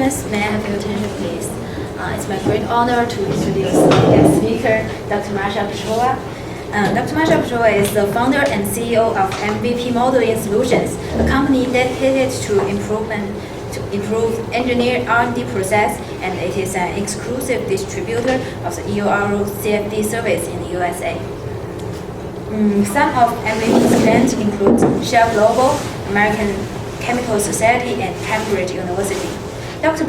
participants, may I have your attention, please? It's my great honor to introduce our guest speaker, Dr. Masha Petrova. Dr. Masha Petrova is the founder and CEO of MVP Modeling Solutions, a company dedicated to improve engineer R&D process, and it is an exclusive distributor of the EURO CFD service in the USA. Some of MVP's clients include Shell Global, American Chemical Society, and Cambridge University. Dr.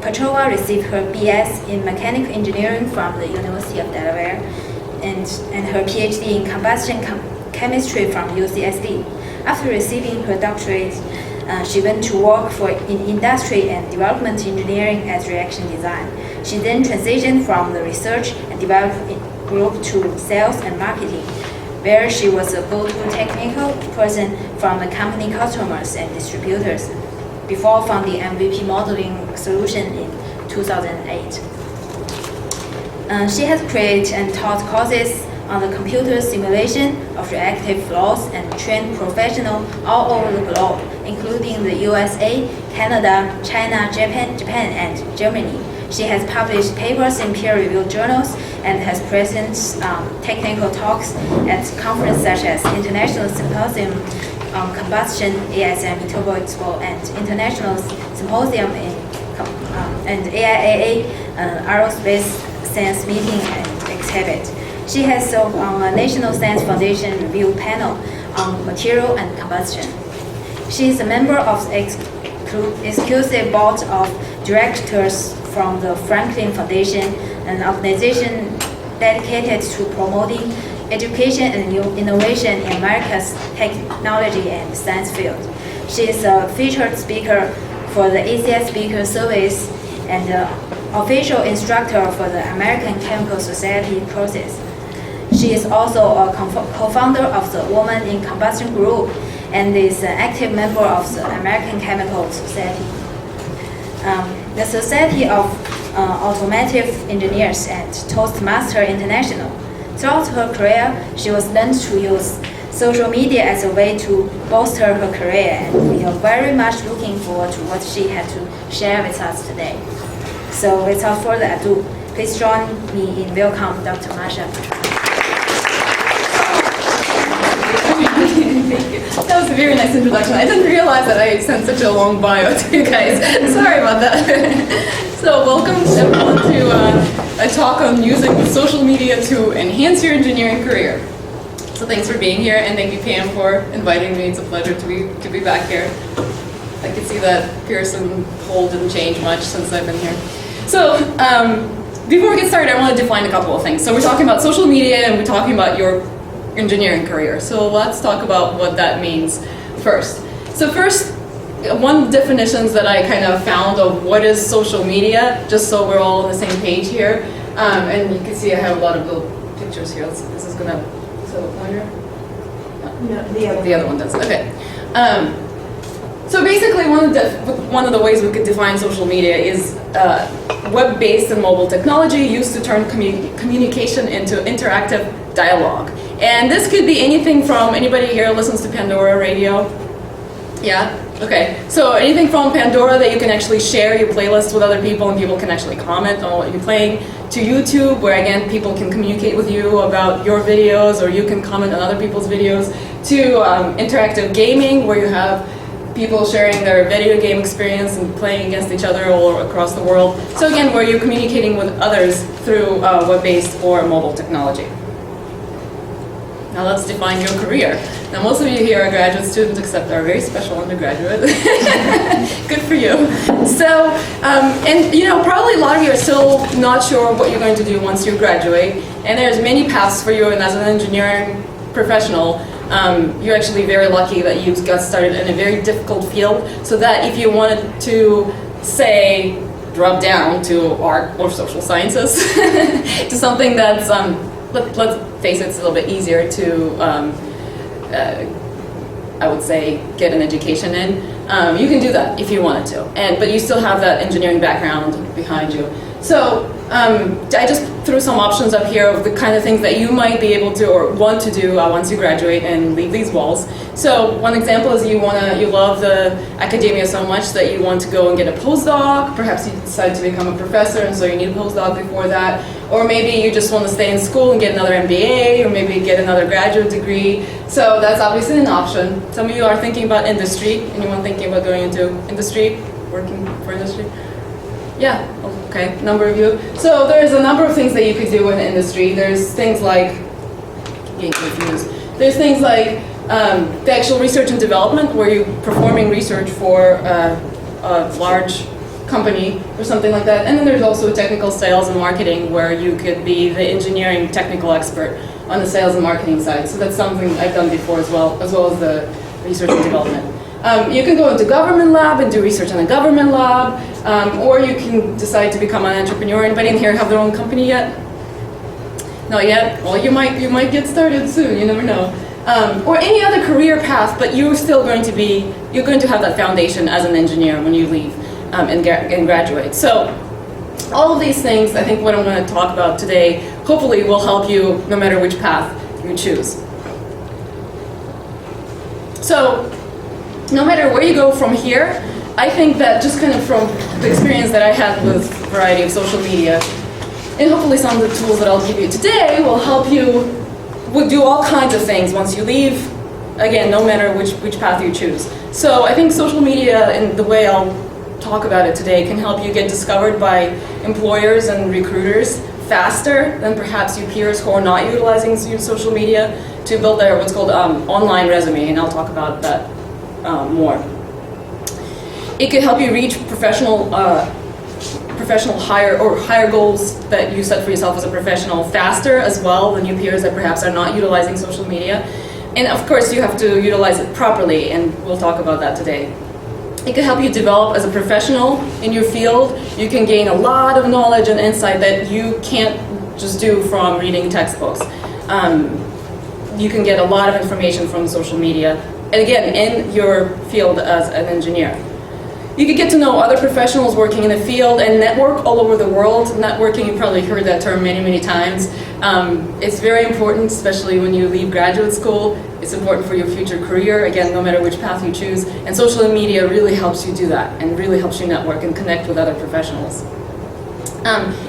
Petrova received her BS in Mechanical Engineering from the University of Delaware and her PhD in Combustion Chemistry from UCSD. After receiving her doctorate, she went to work in industry and development engineering as reaction design. She then transitioned from the research and development group to sales and marketing, where she was a go-to technical person from the company customers and distributors, before founding MVP Modeling Solution in 2008. She has created and taught courses on the computer simulation of reactive flows and trained professionals all over the globe, including the USA, Canada, China, Japan, and Germany. She has published papers in peer-reviewed journals and has presented technical talks at conferences such as International Symposium on Combustion, ASM Turbo Expo, and International Symposium and AIAA Aerospace Science Meeting and Exhibit. She has served on a National Science Foundation review panel on material and combustion. She is a member of the exclusive board of directors from the Franklin Foundation, an organization dedicated to promoting education and innovation in America's technology and science field. She is a featured speaker for the ACS Speaker Service and the official instructor for the American Chemical Society courses. She is also a co-founder of the Women in Combustion Group and is an active member of the American Chemical Society, the Society of Automotive Engineers, and Toastmaster International. Throughout her career, she was learned to use social media as a way to bolster her career, and we are very much looking forward to what she had to share with us today. So without further ado, please join me in welcoming Dr. Masha. Thank you. That was a very nice introduction. I didn't realize that I sent such a long bio to you guys. Sorry about that. So welcome everyone to a talk on using social media to enhance your engineering career. So thanks for being here, and thank you, Pam, for inviting me. It's a pleasure to be back here. I can see that Pearson poll didn't change much since I've been here. So before we get started, I want to define a couple of things. So we're talking about social media, and we're talking about your engineering career. So let's talk about what that means first. So first, one definitions that I kind of found of what is social media, just so we're all on the same page here. And you can see I have a lot of little pictures here. This is gonna, is that a pointer? No, the other one does. Okay. So basically, one of the ways we could define social media is web-based and mobile technology used to turn communication into interactive dialogue. And this could be anything from, anybody here listens to Pandora radio? Yeah? Okay. So anything from Pandora that you can actually share your playlist with other people and people can actually comment on what you're playing, to YouTube, where again people can communicate with you about your videos, or you can comment on other people's videos, to interactive gaming, where you have people sharing their video game experience and playing against each other all across the world. So again, where you're communicating with others through web-based or mobile technology. Now let's define your career. Now most of you here are graduate students, except our very special undergraduate. Good for you. So, and you know, probably a lot of you are still not sure what you're going to do once you graduate. And there's many paths for you, and as an engineering professional, you're actually very lucky that you got started in a very difficult field, so that if you wanted to, say, drop down to art or social sciences, to something that's, let's face it, it's a little bit easier to, I would say, get an education in. You can do that if you wanted to, but you still have that engineering background behind you. So I just threw some options up here of the kind of things that you might be able to or want to do once you graduate and leave these walls. So one example is you love the academia so much that you want to go and get a postdoc. Perhaps you decide to become a professor and so you need a postdoc before that. Or maybe you just want to stay in school and get another MBA or maybe get another graduate degree. So that's obviously an option. Some of you are thinking about industry. Anyone thinking about going into industry, working for industry? Yeah, okay, number of you. So there's a number of things that you could do in the industry. There's things like, getting confused. There's things like the actual research and development where you're performing research for a large company or something like that. And then there's also technical sales and marketing where you could be the engineering technical expert on the sales and marketing side. So that's something I've done before as well as the research and development. You can go into government lab and do research in a government lab, or you can decide to become an entrepreneur. Anybody in here have their own company yet? Not yet? Well, you might get started soon, you never know. Or any other career path, but you're going to have that foundation as an engineer when you leave and graduate. So all of these things, I think what I'm going to talk about today, hopefully will help you no matter which path you choose. So no matter where you go from here, I think that just kind of from the experience that I had with a variety of social media, and hopefully some of the tools that I'll give you today will help you do all kinds of things once you leave, again, no matter which path you choose. So I think social media, and the way I'll talk about it today, can help you get discovered by employers and recruiters faster than perhaps your peers who are not utilizing social media to build their what's called online resume, and I'll talk about that more. It could help you reach professional higher goals that you set for yourself as a professional faster as well than your peers that perhaps are not utilizing social media. And of course you have to utilize it properly, and we'll talk about that today. It could help you develop as a professional in your field. You can gain a lot of knowledge and insight that you can't just do from reading textbooks. You can get a lot of information from social media, and again, in your field as an engineer. You could get to know other professionals working in the field and network all over the world. Networking, you've probably heard that term many, many times. It's very important, especially when you leave graduate school. It's important for your future career, again, no matter which path you choose. And social media really helps you do that and really helps you network and connect with other professionals.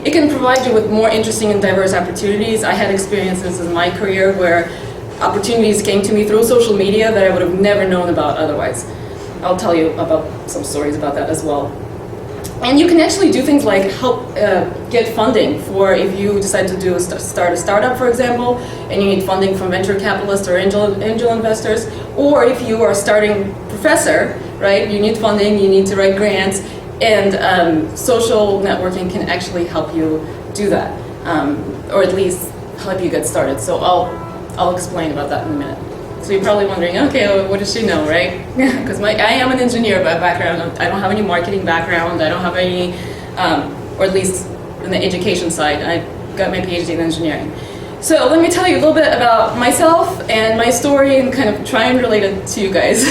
It can provide you with more interesting and diverse opportunities. I had experiences in my career where opportunities came to me through social media that I would have never known about otherwise. I'll tell you about some stories about that as well. And you can actually do things like help get funding for if you decide to start a startup, for example, and you need funding from venture capitalists or angel investors, or if you are starting professor, right, you need funding, you need to write grants, and social networking can actually help you do that, or at least help you get started. So I'll explain about that in a minute. So you're probably wondering, okay, well, what does she know, right? Because I am an engineer by background. I don't have any marketing background. I don't have any, or at least in the education side, I got my PhD in engineering. So let me tell you a little bit about myself and my story and kind of try and relate it to you guys.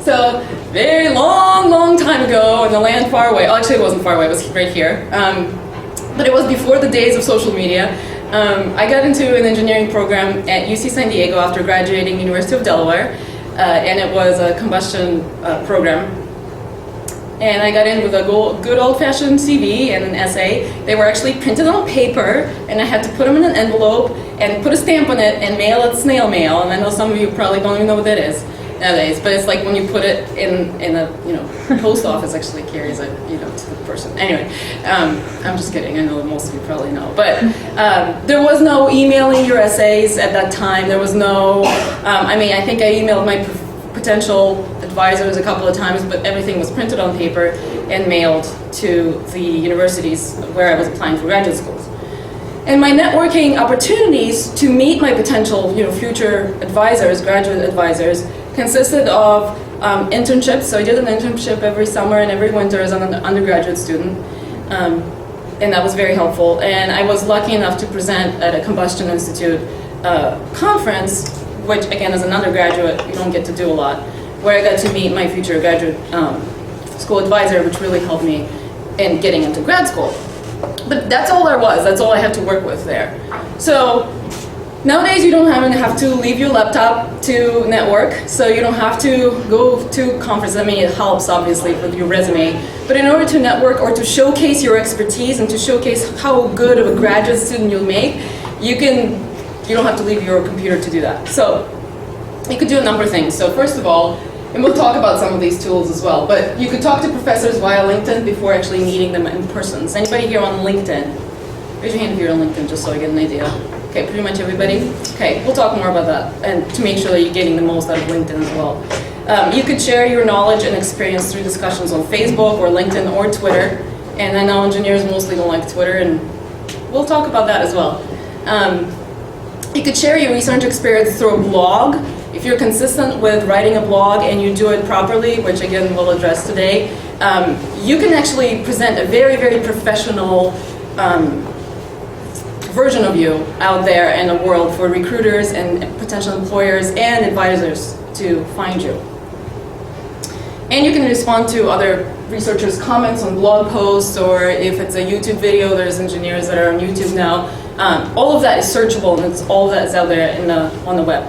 So very long time ago in the land far away, actually it wasn't far away, it was right here. But it was before the days of social media. I got into an engineering program at UC San Diego after graduating University of Delaware, and it was a combustion program. And I got in with a good old-fashioned CV and an essay. They were actually printed on paper, and I had to put them in an envelope and put a stamp on it and mail it snail mail. And I know some of you probably don't even know what that is nowadays, but it's like when you put it in a post office actually carries it to the person. Anyway, I'm just kidding. I know most of you probably know, but there was no emailing your essays at that time. There was no. I think I emailed my potential advisors a couple of times, but everything was printed on paper and mailed to the universities where I was applying for graduate schools. And my networking opportunities to meet my potential, future advisors, graduate advisors, consisted of internships. So I did an internship every summer and every winter as an undergraduate student, and that was very helpful. And I was lucky enough to present at a Combustion Institute conference, which again, as an undergraduate, you don't get to do a lot, where I got to meet my future graduate school advisor, which really helped me in getting into grad school. But that's all there was. That's all I had to work with there. So nowadays you don't have to leave your laptop to network, so you don't have to go to conferences. I mean, it helps obviously with your resume, but in order to network or to showcase your expertise and to showcase how good of a graduate student you'll make, you don't have to leave your computer to do that. So you could do a number of things. So first of all, and we'll talk about some of these tools as well, but you could talk to professors via LinkedIn before actually meeting them in person. Is anybody here on LinkedIn? Raise your hand if you're on LinkedIn, just so I get an idea. Okay, pretty much everybody? Okay, we'll talk more about that, and to make sure that you're getting the most out of LinkedIn as well. You could share your knowledge and experience through discussions on Facebook or LinkedIn or Twitter, and I know engineers mostly don't like Twitter, and we'll talk about that as well. You could share your research experience through a blog. If you're consistent with writing a blog and you do it properly, which again we'll address today, you can actually present a very, very professional version of you out there in the world for recruiters and potential employers and advisors to find you. And you can respond to other researchers' comments on blog posts, or if it's a YouTube video, there's engineers that are on YouTube now. All of that is searchable, and all of that is out there on the web.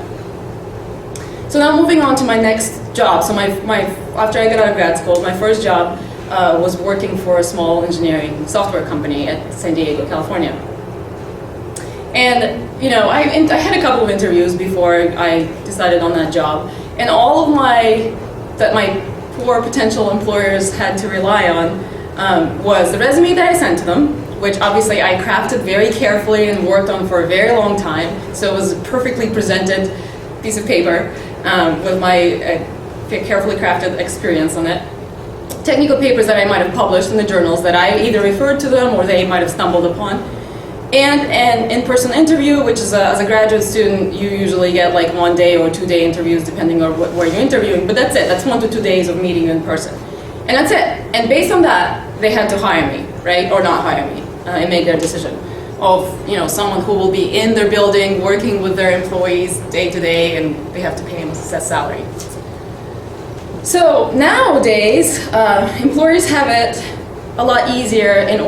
So now moving on to my next job. So after I got out of grad school, my first job was working for a small engineering software company at San Diego, California. And I had a couple of interviews before I decided on that job, and all of my poor potential employers had to rely on was the resume that I sent to them, which obviously I crafted very carefully and worked on for a very long time. So it was a perfectly presented piece of paper with my carefully crafted experience on it. Technical papers that I might have published in the journals that I either referred to them or they might have stumbled upon. And an in-person interview, which is as a graduate student, you usually get like 1 day or 2 day interviews depending on where you're interviewing, but that's it. That's 1 to 2 days of meeting in person. And that's it. And based on that, they had to hire me, right? Or not hire me, and make their decision of someone who will be in their building, working with their employees day to day, and they have to pay them a set salary. So nowadays, employers have it a lot easier in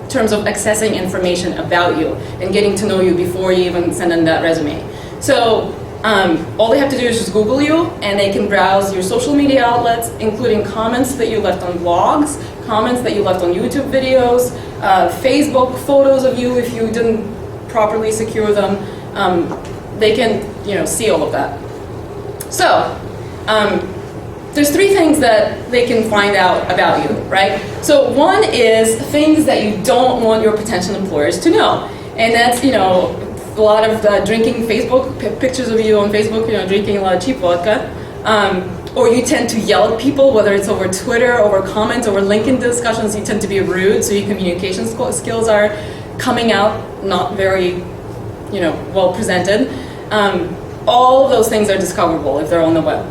terms of accessing information about you and getting to know you before you even send in that resume. So all they have to do is just Google you, and they can browse your social media outlets, including comments that you left on blogs, comments that you left on YouTube videos, Facebook photos of you if you didn't properly secure them. They can see all of that. So there's 3 things that they can find out about you, right? So one is things that you don't want your potential employers to know. And that's, a lot of drinking Facebook, pictures of you on Facebook, drinking a lot of cheap vodka. Or you tend to yell at people, whether it's over Twitter, over comments, over LinkedIn discussions, you tend to be rude, so your communication skills are coming out not very, well presented. All of those things are discoverable if they're on the web.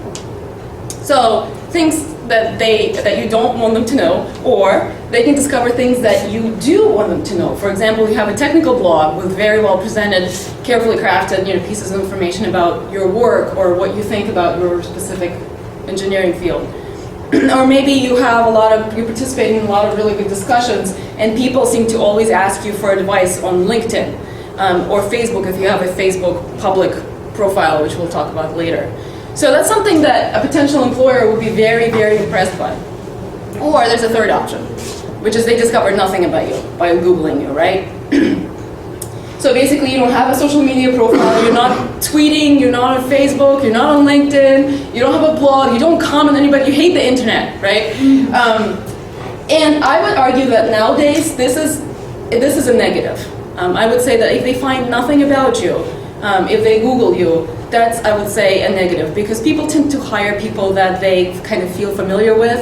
So things that you don't want them to know, or they can discover things that you do want them to know. For example, you have a technical blog with very well presented, carefully crafted pieces of information about your work or what you think about your specific engineering field. Or maybe you're participating in a lot of really good discussions, and people seem to always ask you for advice on LinkedIn or Facebook if you have a Facebook public profile, which we'll talk about later. So that's something that a potential employer would be very, very impressed by. Or there's a third option, which is they discover nothing about you by Googling you, right? So basically you don't have a social media profile, you're not tweeting, you're not on Facebook, you're not on LinkedIn, you don't have a blog, you don't comment on anybody, you hate the internet, right? And I would argue that nowadays this is a negative. I would say that if they find nothing about you, if they Google you, that's, I would say, a negative, because people tend to hire people that they kind of feel familiar with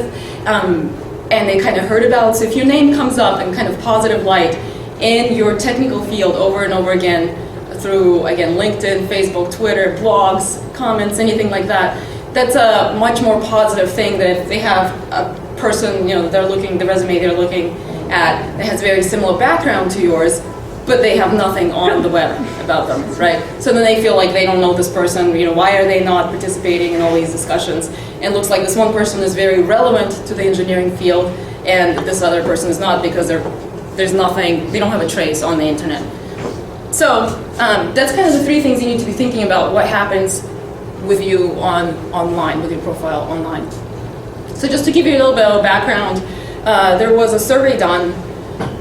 and they kind of heard about. So if your name comes up in kind of positive light in your technical field over and over again through, again, LinkedIn, Facebook, Twitter, blogs, comments, anything like that, that's a much more positive thing than if they have a person, the resume they're looking at that has very similar background to yours, but they have nothing on the web about them, right? So then they feel like they don't know this person, why are they not participating in all these discussions? And it looks like this one person is very relevant to the engineering field, and this other person is not, because they're there's nothing, they don't have a trace on the internet. So that's kind of the three things you need to be thinking about what happens with you online, with your profile online. So just to give you a little bit of background, there was a survey done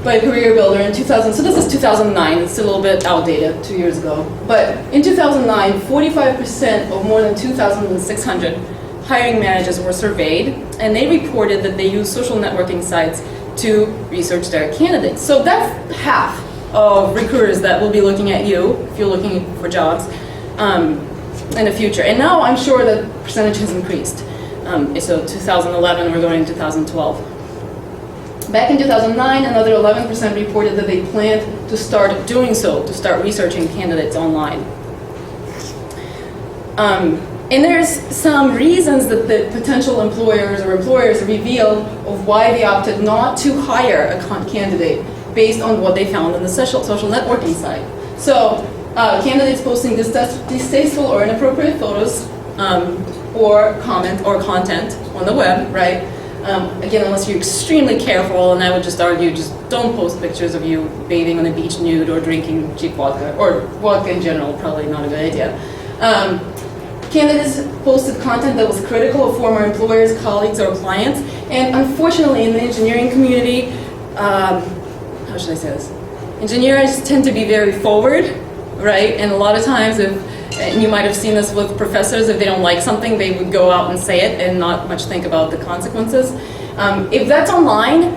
by Career Builder in 2000, so this is 2009, it's a little bit outdated, 2 years ago. But in 2009, 45% of more than 2,600 hiring managers were surveyed, and they reported that they use social networking sites to research their candidates. So that's half of recruiters that will be looking at you if you're looking for jobs in the future. And now I'm sure the percentage has increased. So 2011, we're going to 2012. Back in 2009, another 11% reported that they planned to start doing so, to start researching candidates online. And there's some reasons that the potential employers or employers reveal of why they opted not to hire a candidate based on what they found on the social networking site. So candidates posting distasteful or inappropriate photos or comment or content on the web, right? Again, unless you're extremely careful, and I would just argue, just don't post pictures of you bathing on the beach nude or drinking cheap vodka, or vodka in general, probably not a good idea. Candidates posted content that was critical of former employers, colleagues, or clients, and unfortunately in the engineering community, how should I say this? Engineers tend to be very forward, right? And a lot of times, and you might have seen this with professors, if they don't like something, they would go out and say it and not much think about the consequences. If that's online,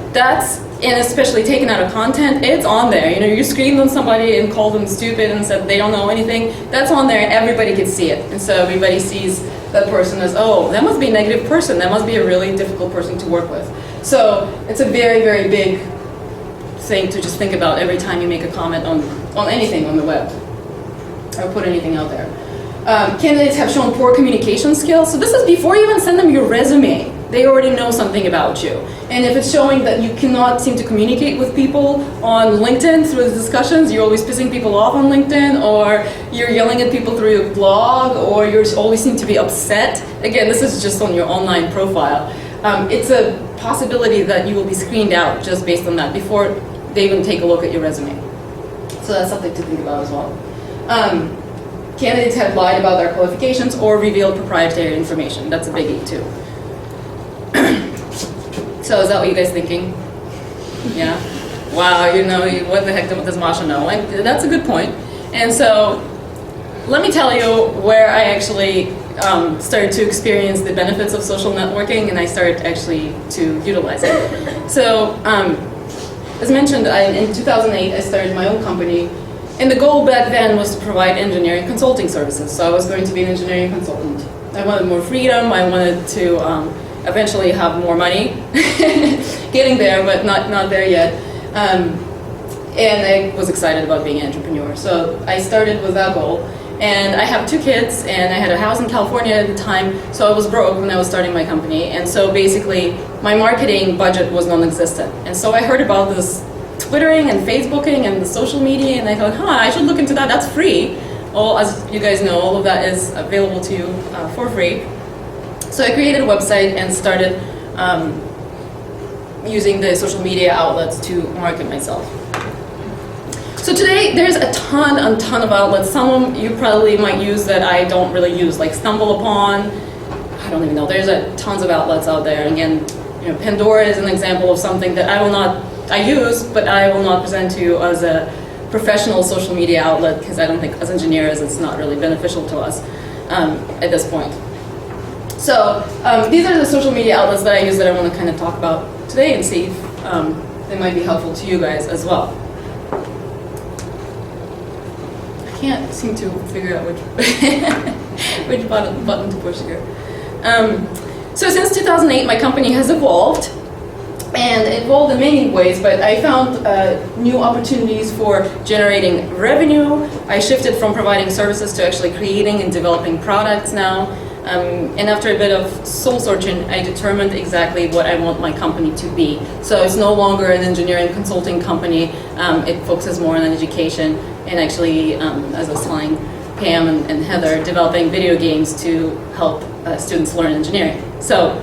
and especially taken out of content, it's on there. You know, you screamed on somebody and called them stupid and said they don't know anything, that's on there and everybody can see it. And so everybody sees that person as, oh, that must be a negative person, that must be a really difficult person to work with. So it's a very, very big thing to just think about every time you make a comment on anything on the web or put anything out there. Candidates have shown poor communication skills. So this is before you even send them your resume. They already know something about you. And if it's showing that you cannot seem to communicate with people on LinkedIn through the discussions, you're always pissing people off on LinkedIn, or you're yelling at people through your blog, or you always seem to be upset. Again, this is just on your online profile. It's a possibility that you will be screened out just based on that before they even take a look at your resume. So that's something to think about as well. Candidates have lied about their qualifications or revealed proprietary information. That's a biggie too. So is that what you guys thinking? Yeah? Wow, you know, what the heck does Masha know? That's a good point. And so let me tell you where I actually started to experience the benefits of social networking, and I started actually to utilize it. So as mentioned, in 2008 I started my own company, and the goal back then was to provide engineering consulting services. So I was going to be an engineering consultant. I wanted more freedom, I wanted to eventually have more money. Getting there, but not there yet. And I was excited about being an entrepreneur. So I started with that goal. And I have 2 kids, and I had a house in California at the time, so I was broke when I was starting my company. And so basically, my marketing budget was non-existent. And so I heard about this Twittering and Facebooking and the social media, and I thought, I should look into that, that's free. Well, as you guys know, all of that is available to you for free. So I created a website and started using the social media outlets to market myself. So today, there's a ton of outlets. Some you probably might use that I don't really use, like StumbleUpon. I don't even know. There's tons of outlets out there. And again, you know, Pandora is an example of something that I use, but I will not present to you as a professional social media outlet, because I don't think, as engineers, it's not really beneficial to us at this point. So these are the social media outlets that I use that I want to kind of talk about today and see if they might be helpful to you guys as well. I can't seem to figure out which button to push here. So since 2008, my company has evolved, and it evolved in many ways, but I found new opportunities for generating revenue. I shifted from providing services to actually creating and developing products now. And after a bit of soul searching, I determined exactly what I want my company to be. So it's no longer an engineering consulting company. It focuses more on education, and actually, as I was telling Pam and Heather, developing video games to help students learn engineering. So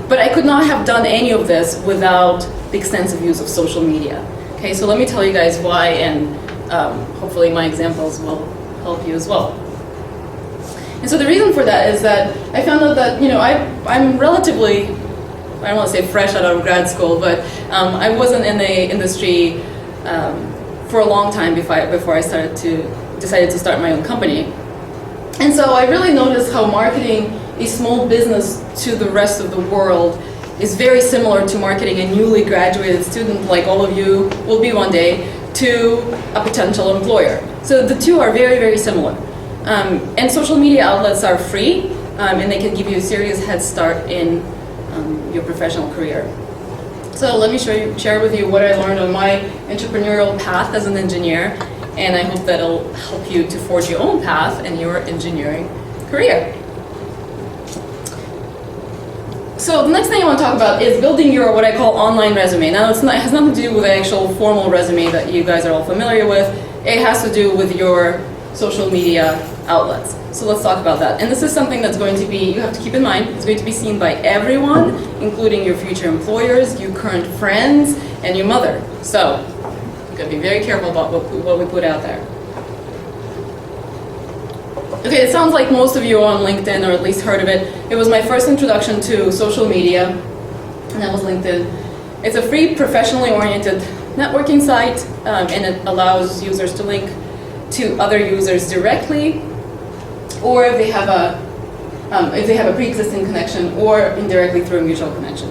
But I could not have done any of this without the extensive use of social media. Okay, so let me tell you guys why, and hopefully my examples will help you as well. And so the reason for that is that I found out that, I'm relatively, I don't want to say fresh out of grad school, but I wasn't in the industry for a long time before I decided to start my own company. And so I really noticed how marketing a small business to the rest of the world is very similar to marketing a newly graduated student, like all of you will be one day, to a potential employer. So the two are very, very similar. And social media outlets are free, and they can give you a serious head start in your professional career. So let me share with you what I learned on my entrepreneurial path as an engineer, and I hope that'll help you to forge your own path in your engineering career. So the next thing I want to talk about is building your what I call online resume. Now it has nothing to do with the actual formal resume that you guys are all familiar with. It has to do with your social media outlets. So let's talk about that. And this is something that's going to be, you have to keep in mind, it's going to be seen by everyone, including your future employers, your current friends, and your mother. So you've got to be very careful about what we put out there. Okay, it sounds like most of you are on LinkedIn, or at least heard of it. It was my first introduction to social media, and that was LinkedIn. It's a free, professionally oriented networking site, and it allows users to link to other users directly, or if they have a pre-existing connection, or indirectly through a mutual connection.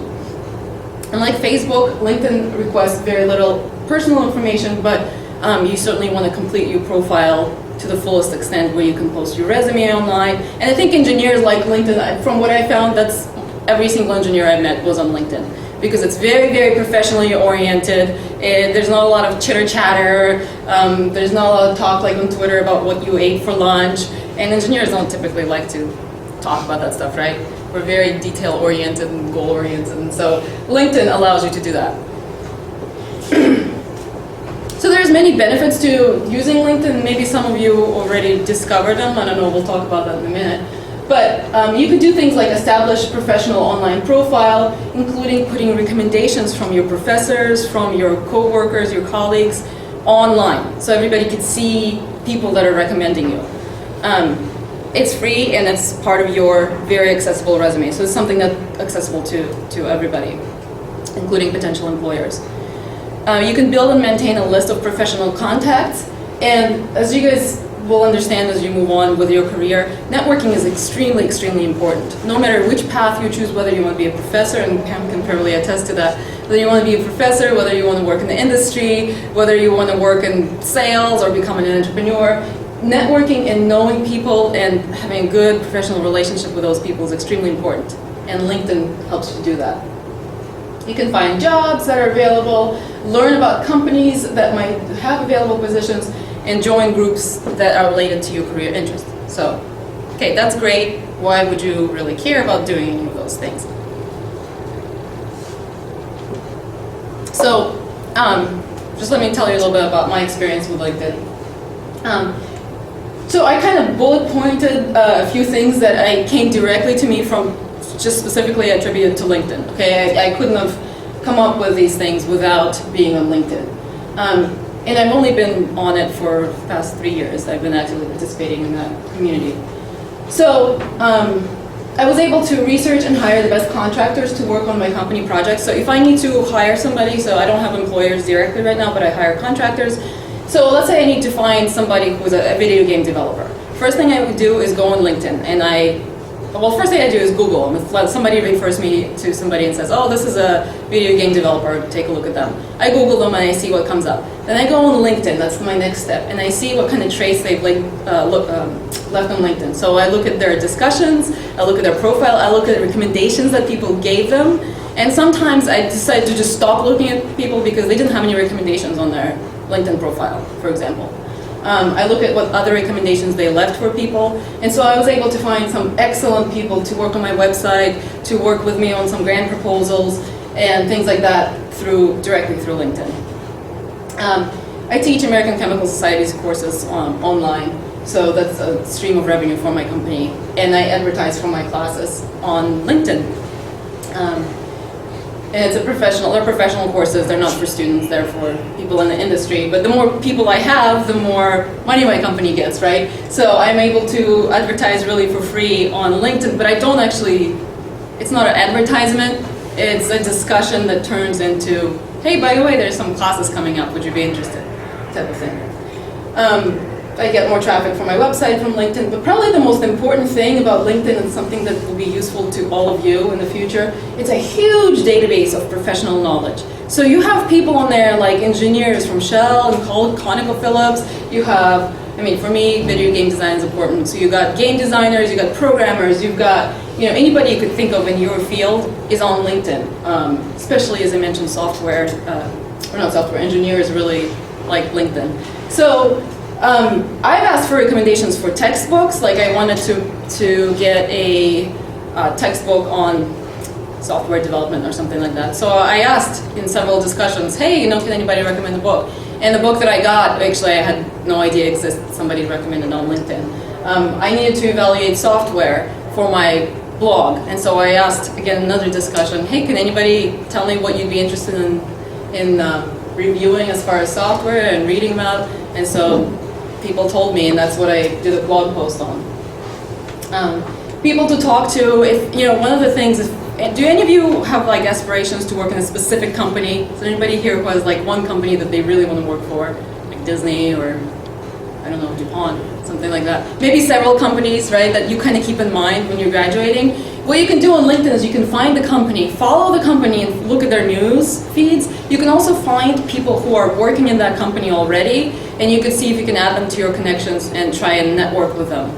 Unlike Facebook, LinkedIn requests very little personal information, but you certainly want to complete your profile to the fullest extent, where you can post your resume online. And I think engineers like LinkedIn, from what I found, that's every single engineer I met was on LinkedIn, because it's very, very professionally oriented. There's not a lot of chitter chatter. There's not a lot of talk like on Twitter about what you ate for lunch. And engineers don't typically like to talk about that stuff, right? We're very detail oriented and goal oriented, and so LinkedIn allows you to do that. So there's many benefits to using LinkedIn. Maybe some of you already discovered them. I don't know, we'll talk about that in a minute. But you can do things like establish professional online profile, including putting recommendations from your professors, from your coworkers, your colleagues, online. So everybody can see people that are recommending you. It's free, and it's part of your very accessible resume. So it's something that's accessible to everybody, including potential employers. You can build and maintain a list of professional contacts, and as you guys will understand as you move on with your career, networking is extremely, extremely important. No matter which path you choose, whether you want to be a professor, and Pam can probably attest to that, whether you want to be a professor, whether you want to work in the industry, whether you want to work in sales or become an entrepreneur, networking and knowing people and having a good professional relationship with those people is extremely important, and LinkedIn helps you to do that. You can find jobs that are available, learn about companies that might have available positions, and join groups that are related to your career interests. So, okay, that's great. Why would you really care about doing any of those things? So, just let me tell you a little bit about my experience with LinkedIn. So I kind of bullet pointed a few things that came directly to me from just specifically attributed to LinkedIn. Okay, I couldn't have come up with these things without being on LinkedIn. And I've only been on it for the past 3 years. I've been actively participating in that community. So I was able to research and hire the best contractors to work on my company projects. So if I need to hire somebody, so I don't have employers directly right now, but I hire contractors. So let's say I need to find somebody who's a video game developer. First thing I would do is go on LinkedIn, and first thing I do is Google. If somebody refers me to somebody and says, oh, this is a video game developer, take a look at them. I Google them and I see what comes up. Then I go on LinkedIn, that's my next step, and I see what kind of traits they've left on LinkedIn. So I look at their discussions, I look at their profile, I look at the recommendations that people gave them, and sometimes I decide to just stop looking at people because they didn't have any recommendations on their LinkedIn profile, for example. I look at what other recommendations they left for people, and so I was able to find some excellent people to work on my website, to work with me on some grant proposals, and things like that directly through LinkedIn. I teach American Chemical Society's courses online, so that's a stream of revenue for my company, and I advertise for my classes on LinkedIn. And it's they're professional courses, they're not for students, they're for people in the industry. But the more people I have, the more money my company gets, right? So I'm able to advertise really for free on LinkedIn, but I don't actually, it's not an advertisement, it's a discussion that turns into, hey, by the way, there's some classes coming up, would you be interested? Type of thing. I get more traffic from my website, from LinkedIn, but probably the most important thing about LinkedIn and something that will be useful to all of you in the future, it's a huge database of professional knowledge. So you have people on there like engineers from Shell and ConocoPhillips, you have, I mean, for me, video game design is important. So you've got game designers, you've got programmers, you've got, anybody you could think of in your field is on LinkedIn. Especially, as I mentioned, engineers really like LinkedIn. So I've asked for recommendations for textbooks, like I wanted to get a textbook on software development or something like that. So I asked in several discussions, hey, can anybody recommend a book? And the book that I got, actually I had no idea existed, somebody recommended on LinkedIn. I needed to evaluate software for my blog, and so I asked, again, another discussion, hey, can anybody tell me what you'd be interested in reviewing as far as software and reading about? And so people told me, and that's what I did a blog post on. People to talk to, if, one of the things is, do any of you have like aspirations to work in a specific company? Is there anybody here who has like one company that they really want to work for? Like Disney or, I don't know, DuPont, something like that. Maybe several companies, right, that you kind of keep in mind when you're graduating. What you can do on LinkedIn is you can find the company, follow the company and look at their news feeds. You can also find people who are working in that company already, and you can see if you can add them to your connections and try and network with them.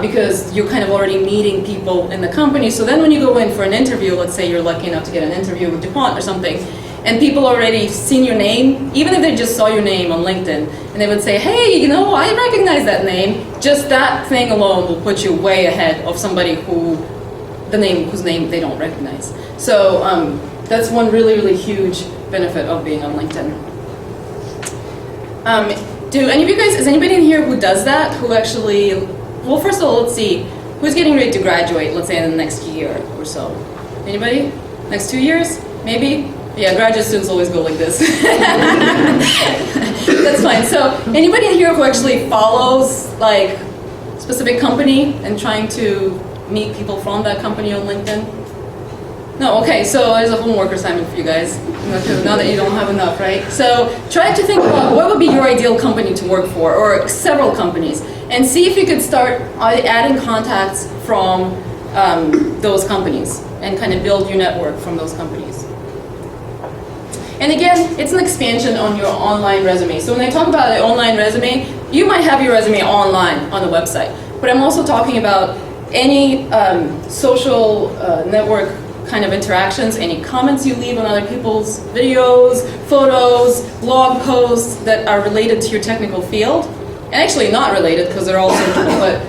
Because you're kind of already meeting people in the company. So then when you go in for an interview, let's say you're lucky enough to get an interview with DuPont or something, and people already seen your name, even if they just saw your name on LinkedIn, and they would say, hey, I recognize that name, just that thing alone will put you way ahead of somebody whose name they don't recognize. So that's one really, really huge benefit of being on LinkedIn. Do any of you guys, is anybody in here who does that, who actually, well, first of all, let's see, who's getting ready to graduate, let's say in the next year or so? Anybody? Next 2 years? Maybe? Yeah, graduate students always go like this. That's fine. So anybody in here who actually follows like specific company and trying to meet people from that company on LinkedIn? No, okay, so there's a homework assignment for you guys, now that you don't have enough, right? So try to think about what would be your ideal company to work for, or several companies, and see if you could start adding contacts from those companies and kind of build your network from those companies. And again, it's an expansion on your online resume. So when I talk about an online resume, you might have your resume online on the website, but I'm also talking about any social network kind of interactions, any comments you leave on other people's videos, photos, blog posts that are related to your technical field, and actually not related because they're all social, but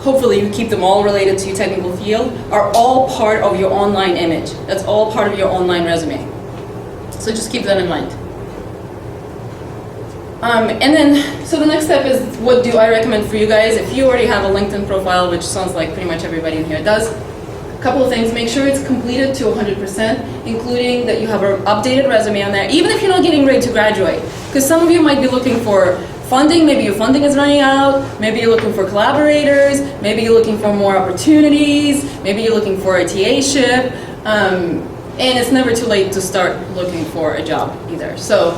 hopefully you keep them all related to your technical field, are all part of your online image. That's all part of your online resume. So just keep that in mind. And then, so the next step is, what do I recommend for you guys? If you already have a LinkedIn profile, which sounds like pretty much everybody in here does, a couple of things. Make sure it's completed to 100%, including that you have an updated resume on there, even if you're not getting ready to graduate. Because some of you might be looking for funding, maybe your funding is running out, maybe you're looking for collaborators, maybe you're looking for more opportunities, maybe you're looking for a TA-ship, and it's never too late to start looking for a job either. So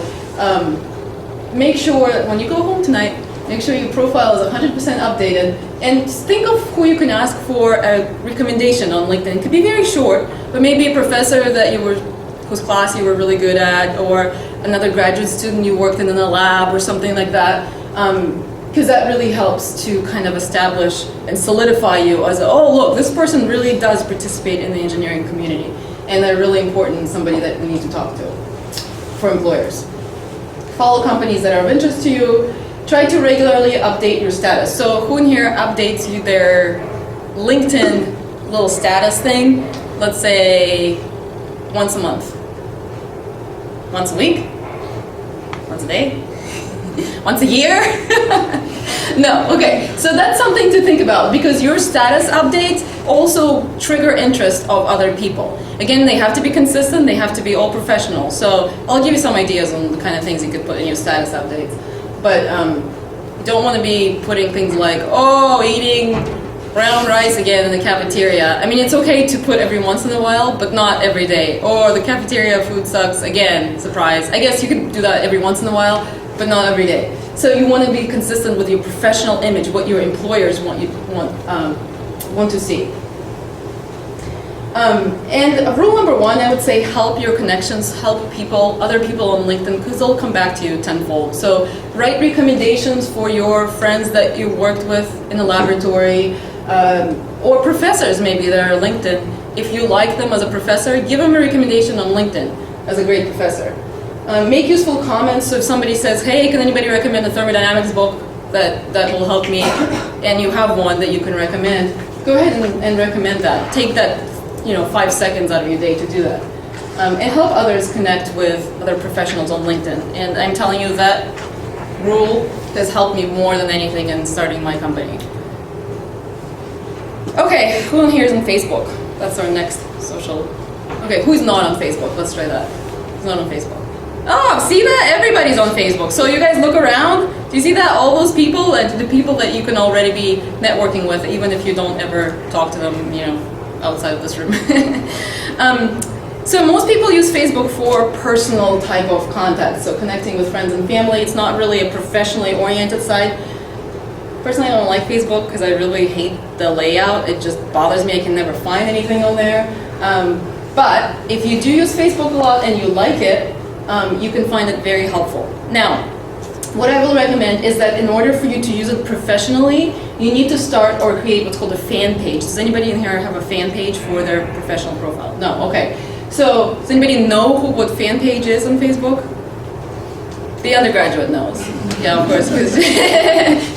make sure that when you go home tonight, make sure your profile is 100% updated, and think of who you can ask for a recommendation on LinkedIn. It could be very short, but maybe a professor that whose class you were really good at, or another graduate student you worked in a lab or something like that, because that really helps to kind of establish and solidify you as, oh look, this person really does participate in the engineering community, and they're really important, somebody that we need to talk to for employers. Follow companies that are of interest to you. Try to regularly update your status. So who in here updates their LinkedIn little status thing, let's say once a month? Once a week? Once a day? Once a year? No, okay. So that's something to think about because your status updates also trigger interest of other people. Again, they have to be consistent, they have to be all professional. So I'll give you some ideas on the kind of things you could put in your status updates. But you don't want to be putting things like, oh, eating brown rice again in the cafeteria. I mean, it's okay to put every once in a while, but not every day. Or the cafeteria food sucks again, surprise. I guess you could do that every once in a while, but not every day. So you want to be consistent with your professional image, what your employers want to see. And rule number one, I would say help your connections, help people, other people on LinkedIn, because they'll come back to you tenfold. So write recommendations for your friends that you worked with in the laboratory, or professors maybe that are LinkedIn. If you like them as a professor, give them a recommendation on LinkedIn as a great professor. Make useful comments. So if somebody says, hey, can anybody recommend a thermodynamics book that will help me, and you have one that you can recommend, go ahead and recommend that. Take that 5 seconds out of your day to do that. And help others connect with other professionals on LinkedIn. And I'm telling you that rule has helped me more than anything in starting my company. Okay, who in here is on Facebook? That's our next social. Okay, who's not on Facebook? Let's try that. Who's not on Facebook? Oh, see that? Everybody's on Facebook. So you guys look around. Do you see that? All those people, and the people that you can already be networking with, even if you don't ever talk to them, outside of this room. So most people use Facebook for personal type of contact, so connecting with friends and family. It's not really a professionally oriented site. Personally, I don't like Facebook because I really hate the layout. It just bothers me. I can never find anything on there. But if you do use Facebook a lot and you like it, you can find it very helpful. Now, what I will recommend is that in order for you to use it professionally, you need to start or create what's called a fan page. Does anybody in here have a fan page for their professional profile? No, okay. So, does anybody know what fan page is on Facebook? The undergraduate knows. Yeah, of course, because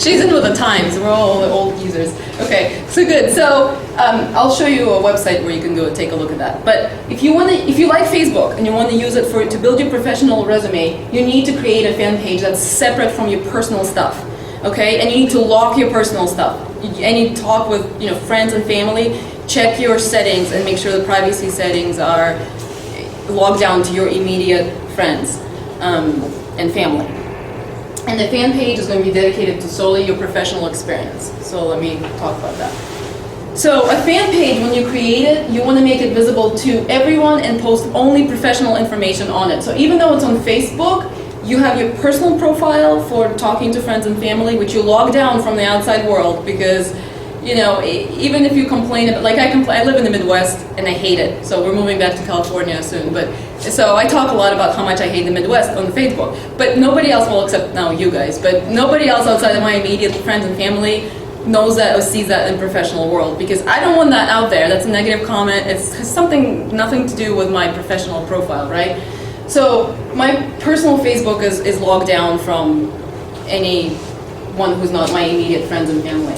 she's in with the times. We're all the old users. Okay, so good. So I'll show you a website where you can go and take a look at that. But if you like Facebook and you want to use it to build your professional resume, you need to create a fan page that's separate from your personal stuff. Okay, and you need to lock your personal stuff. And you talk with friends and family. Check your settings and make sure the privacy settings are logged down to your immediate friends and family. And the fan page is going to be dedicated to solely your professional experience. So let me talk about that. So a fan page, when you create it, you want to make it visible to everyone and post only professional information on it. So even though it's on Facebook, you have your personal profile for talking to friends and family, which you log down from the outside world because even if you complain about, like I live in the Midwest and I hate it. So we're moving back to California soon. So I talk a lot about how much I hate the Midwest on Facebook. But nobody else will, except now you guys, but nobody else outside of my immediate friends and family knows that or sees that in the professional world because I don't want that out there. That's a negative comment. It has nothing to do with my professional profile, right? So my personal Facebook is logged down from anyone who's not my immediate friends and family.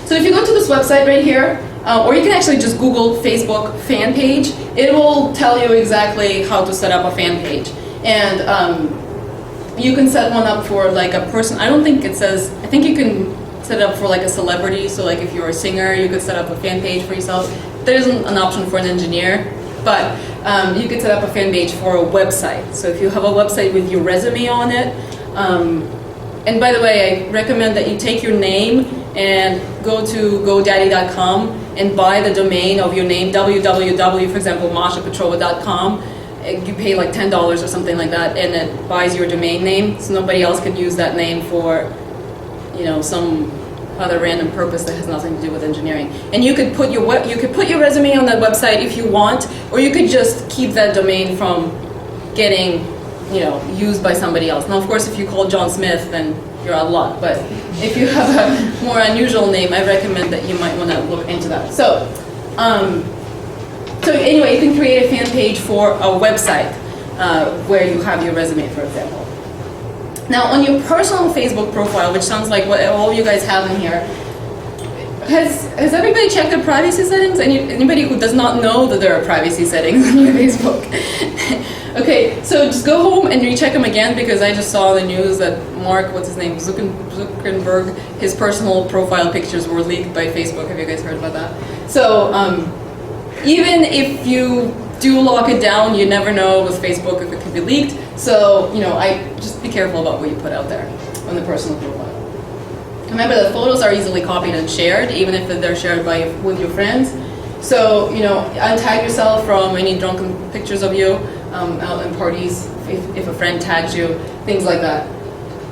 So if you go to this website right here, or you can actually just Google Facebook fan page, it will tell you exactly how to set up a fan page. And you can set one up for like a person. I think you can set it up for like a celebrity. So like if you're a singer, you could set up a fan page for yourself. There isn't an option for an engineer, but you could set up a fan page for a website. So if you have a website with your resume on it, and by the way, I recommend that you take your name and go to GoDaddy.com and buy the domain of your name, www, for example, MashaPetrova.com. You pay like $10 or something like that, and it buys your domain name, so nobody else can use that name for, some other random purpose that has nothing to do with engineering. And you could put your resume on that website if you want, or you could just keep that domain from getting, used by somebody else. Now, of course, if you call John Smith, then you're out of luck. But if you have a more unusual name, I recommend that you might want to look into that. So anyway, you can create a fan page for a website where you have your resume, for example. Now, on your personal Facebook profile, which sounds like what all you guys have in here, has everybody checked their privacy settings? Anybody who does not know that there are privacy settings on your Facebook? Okay, so just go home and recheck them again because I just saw the news that Mark, what's his name, Zuckerberg, his personal profile pictures were leaked by Facebook. Have you guys heard about that? So even if you do lock it down, you never know with Facebook if it could be leaked. So, I just be careful about what you put out there on the personal profile. Remember that photos are easily copied and shared, even if they're shared with your friends. So, untag yourself from any drunken pictures of you out in parties, if a friend tags you, things like that.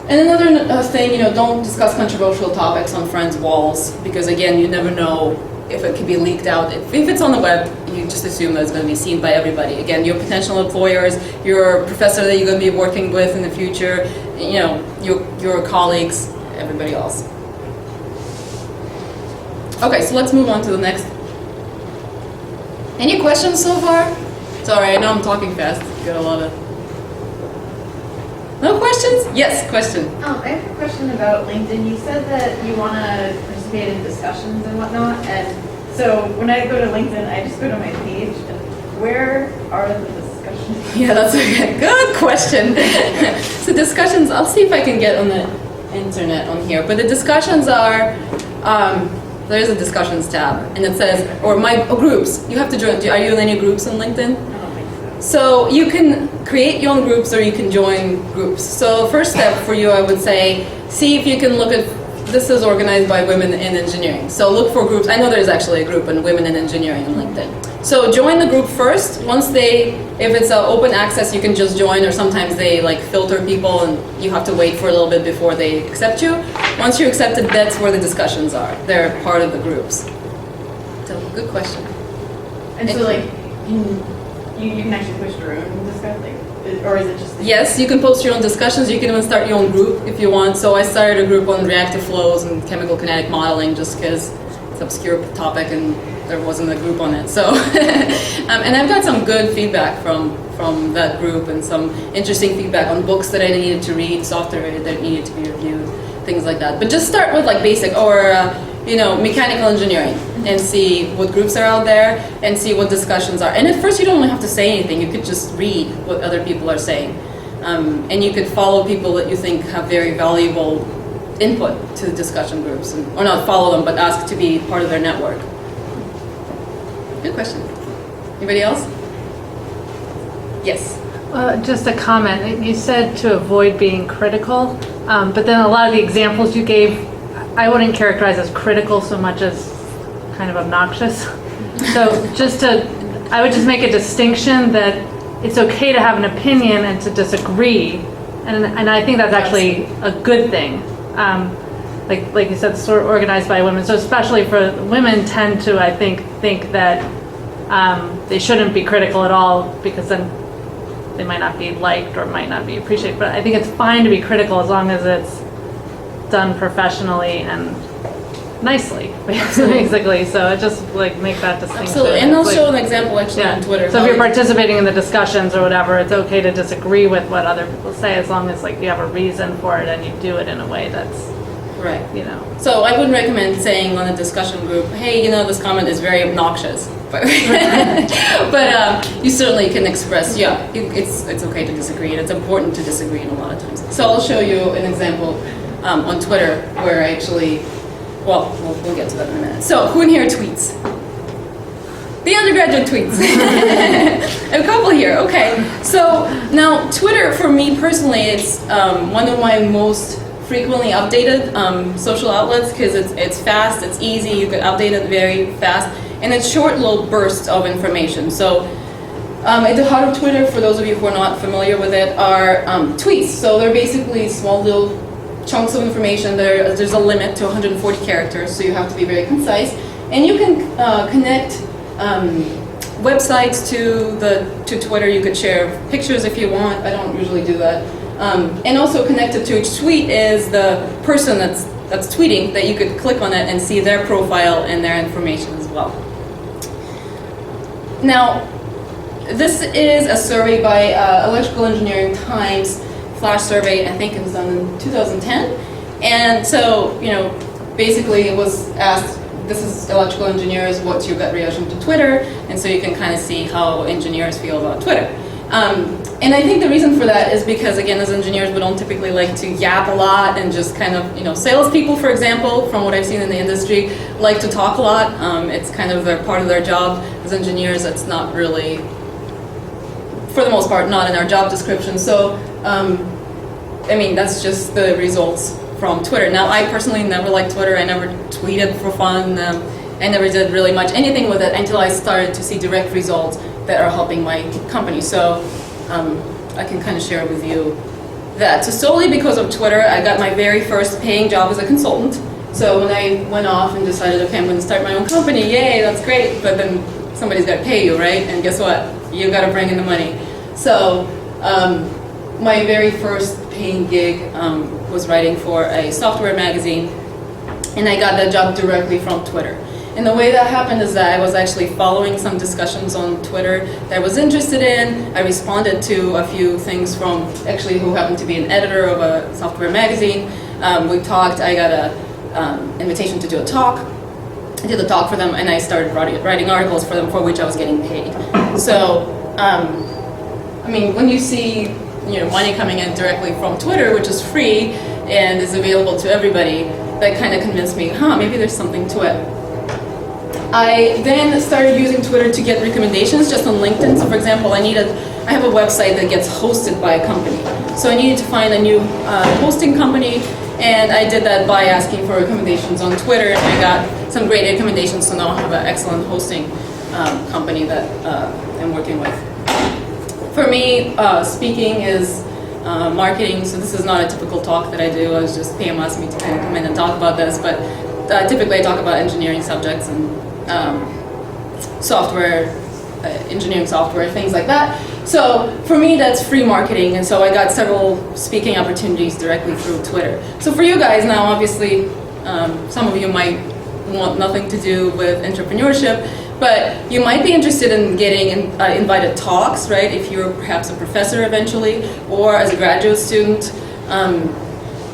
And another thing, don't discuss controversial topics on friends' walls, because again, you never know if it can be leaked out. If it's on the web, you just assume that it's going to be seen by everybody. Again, your potential employers, your professor that you're going to be working with in the future, your colleagues, everybody else. Okay, so let's move on to the next. Any questions so far? Sorry, I know I'm talking fast. Got a lot of. No questions? Yes, question. I have a question about LinkedIn. You said that you want to participate in discussions and whatnot, and so when I go to LinkedIn, I just go to my page, and where are the discussions? Yeah, that's a good question. So discussions, I'll see if I can get on the internet on here, but the discussions are, there's a discussions tab, and it says, groups. You have to join. Are you in any groups on LinkedIn? I don't think so. So you can create your own groups or you can join groups. So first step for you, I would say, see if you can look at, this is organized by women in engineering. So look for groups. I know there's actually a group on women in engineering on LinkedIn. So join the group first. Once if it's open access, you can just join, or sometimes they filter people and you have to wait for a little bit before they accept you. Once you're accepted, that's where the discussions are. They're part of the groups. So good question. And so you can actually push your own discussion, or is it just? Yes, you can post your own discussions. You can even start your own group if you want. So I started a group on reactive flows and chemical kinetic modeling just because it's an obscure topic and there wasn't a group on it. So, and I've got some good feedback from that group and some interesting feedback on books that I needed to read, software that needed to be reviewed, things like that. But just start with basic or mechanical engineering and see what groups are out there and see what discussions are. And at first you don't even have to say anything. You could just read what other people are saying. And you could follow people that you think have very valuable input to the discussion groups. Or not follow them, but ask to be part of their network. Good question. Anybody else? Yes. Just a comment. You said to avoid being critical, but then a lot of the examples you gave, I wouldn't characterize as critical so much as kind of obnoxious. So I would just make a distinction that it's okay to have an opinion and to disagree, and I think that's actually a good thing. Like you said, sort of organized by women. So especially for women, tend to I think that they shouldn't be critical at all because then they might not be liked or might not be appreciated. But I think it's fine to be critical as long as it's done professionally and nicely, basically. So I just make that distinction. Absolutely, and I'll show an example actually on Twitter. So if you're participating in the discussions or whatever, it's okay to disagree with what other people say as long as you have a reason for it and you do it in a way that's right. So I wouldn't recommend saying on a discussion group, hey, this comment is very obnoxious. But you certainly can express, it's okay to disagree, and it's important to disagree in a lot of times. So I'll show you an example on Twitter where I actually, we'll get to that in a minute. So who in here tweets? The undergraduate tweets. A couple here, okay. So now Twitter, for me personally, it's one of my most frequently updated social outlets because it's fast, it's easy, you can update it very fast, and it's short little bursts of information. So at the heart of Twitter, for those of you who are not familiar with it, are tweets. So they're basically small little chunks of information. There's a limit to 140 characters, so you have to be very concise. And you can connect websites to Twitter. You could share pictures if you want. I don't usually do that. And also connected to each tweet is the person that's tweeting, that you could click on it and see their profile and their information as well. Now, this is a survey by Electrical Engineering Times flash survey. I think it was done in 2010. And so, basically it was asked, this is electrical engineers, what's your gut reaction to Twitter? And so you can kind of see how engineers feel about Twitter. And I think the reason for that is because, again, as engineers, we don't typically like to yap a lot and just kind of, salespeople, for example, from what I've seen in the industry, like to talk a lot. It's kind of part of their job as engineers. It's not really, for the most part, not in our job description. So, that's just the results from Twitter. Now, I personally never liked Twitter. I never tweeted for fun. I never did really much anything with it until I started to see direct results that are helping my company. So I can kind of share with you that. So solely because of Twitter, I got my very first paying job as a consultant. So when I went off and decided, okay, I'm going to start my own company, yay, that's great, but then somebody's got to pay you, right? And guess what? You got to bring in the money. So my very first paying gig was writing for a software magazine, and I got that job directly from Twitter. And the way that happened is that I was actually following some discussions on Twitter that I was interested in. I responded to a few things from actually who happened to be an editor of a software magazine. We talked, I got an invitation to do a talk. I did a talk for them, and I started writing articles for them for which I was getting paid. So, when you see money coming in directly from Twitter, which is free and is available to everybody, that kind of convinced me, maybe there's something to it. I then started using Twitter to get recommendations just on LinkedIn. So for example, I have a website that gets hosted by a company. So I needed to find a new hosting company, and I did that by asking for recommendations on Twitter, and I got some great recommendations, so now I have an excellent hosting company that I'm working with. For me, speaking is marketing, so this is not a typical talk that I do. I was just, Pam asked me to kind of come in and talk about this, but typically I talk about engineering subjects and software, engineering software, things like that. So for me, that's free marketing, and so I got several speaking opportunities directly through Twitter. So for you guys now, obviously, some of you might want nothing to do with entrepreneurship, but you might be interested in getting invited talks, right? If you're perhaps a professor eventually, or as a graduate student,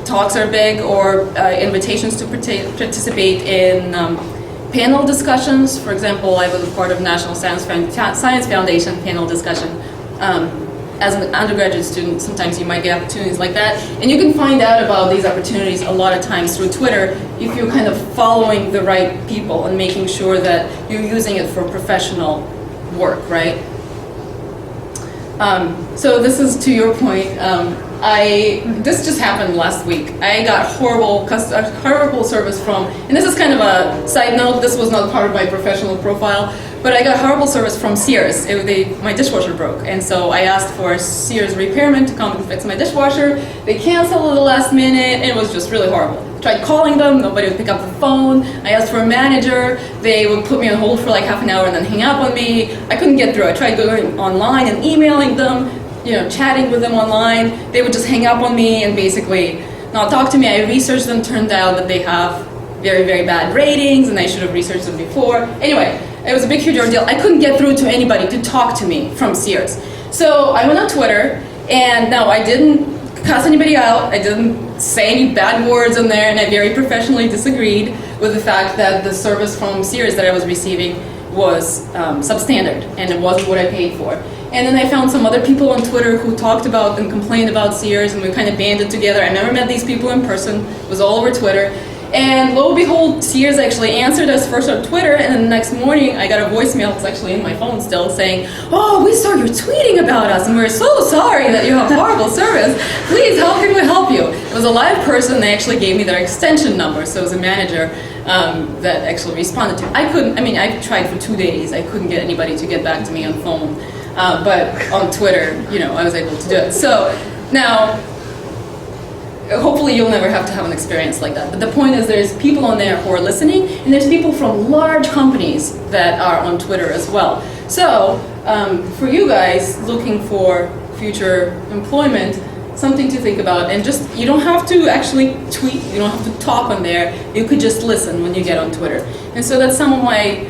talks are big, or invitations to participate in panel discussions. For example, I was a part of National Science Foundation panel discussion. As an undergraduate student, sometimes you might get opportunities like that. And you can find out about these opportunities a lot of times through Twitter if you're kind of following the right people and making sure that you're using it for professional work, right? So this is to your point. This just happened last week. I got horrible service from, and this is kind of a side note, this was not part of my professional profile, but I got horrible service from Sears. My dishwasher broke, and so I asked for Sears repairman to come and fix my dishwasher. They canceled at the last minute, and it was just really horrible. Tried calling them, nobody would pick up the phone. I asked for a manager, they would put me on hold for like half an hour and then hang up on me. I couldn't get through. I tried going online and emailing them, chatting with them online. They would just hang up on me and basically not talk to me. I researched them, turned out that they have very, very bad ratings, and I should have researched them before. Anyway, it was a big, huge ordeal. I couldn't get through to anybody to talk to me from Sears. So I went on Twitter, and no, I didn't cuss anybody out. I didn't say any bad words in there, and I very professionally disagreed with the fact that the service from Sears that I was receiving was substandard, and it wasn't what I paid for. And then I found some other people on Twitter who talked about and complained about Sears, and we kind of banded together. I never met these people in person. It was all over Twitter. And lo and behold, Sears actually answered us first on Twitter, and then the next morning I got a voicemail, it's actually in my phone still, saying, "Oh, we saw you tweeting about us, and we're so sorry that you have horrible service. Please, how can we help you?" It was a live person. They actually gave me their extension number, so it was a manager that actually responded to. I tried for 2 days. I couldn't get anybody to get back to me on phone, but on Twitter, I was able to do it. So now, hopefully you'll never have to have an experience like that. But the point is there's people on there who are listening, and there's people from large companies that are on Twitter as well. So for you guys looking for future employment, something to think about, and just, you don't have to actually tweet, you don't have to talk on there, you could just listen when you get on Twitter. And so that's some of my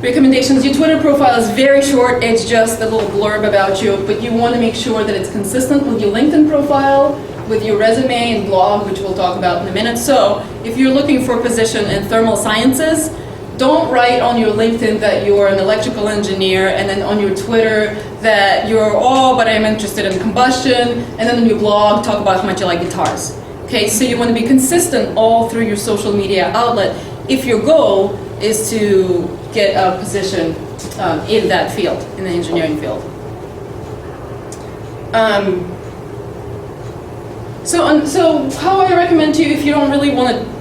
recommendations. Your Twitter profile is very short, it's just a little blurb about you, but you want to make sure that it's consistent with your LinkedIn profile, with your resume and blog, which we'll talk about in a minute. So if you're looking for a position in thermal sciences, don't write on your LinkedIn that you're an electrical engineer, and then on your Twitter that you're, oh, but I'm interested in combustion, and then on your blog talk about how much you like guitars. Okay, so you want to be consistent all through your social media outlet if your goal is to get a position in that field, in the engineering field. So how I recommend to you, if you don't really want to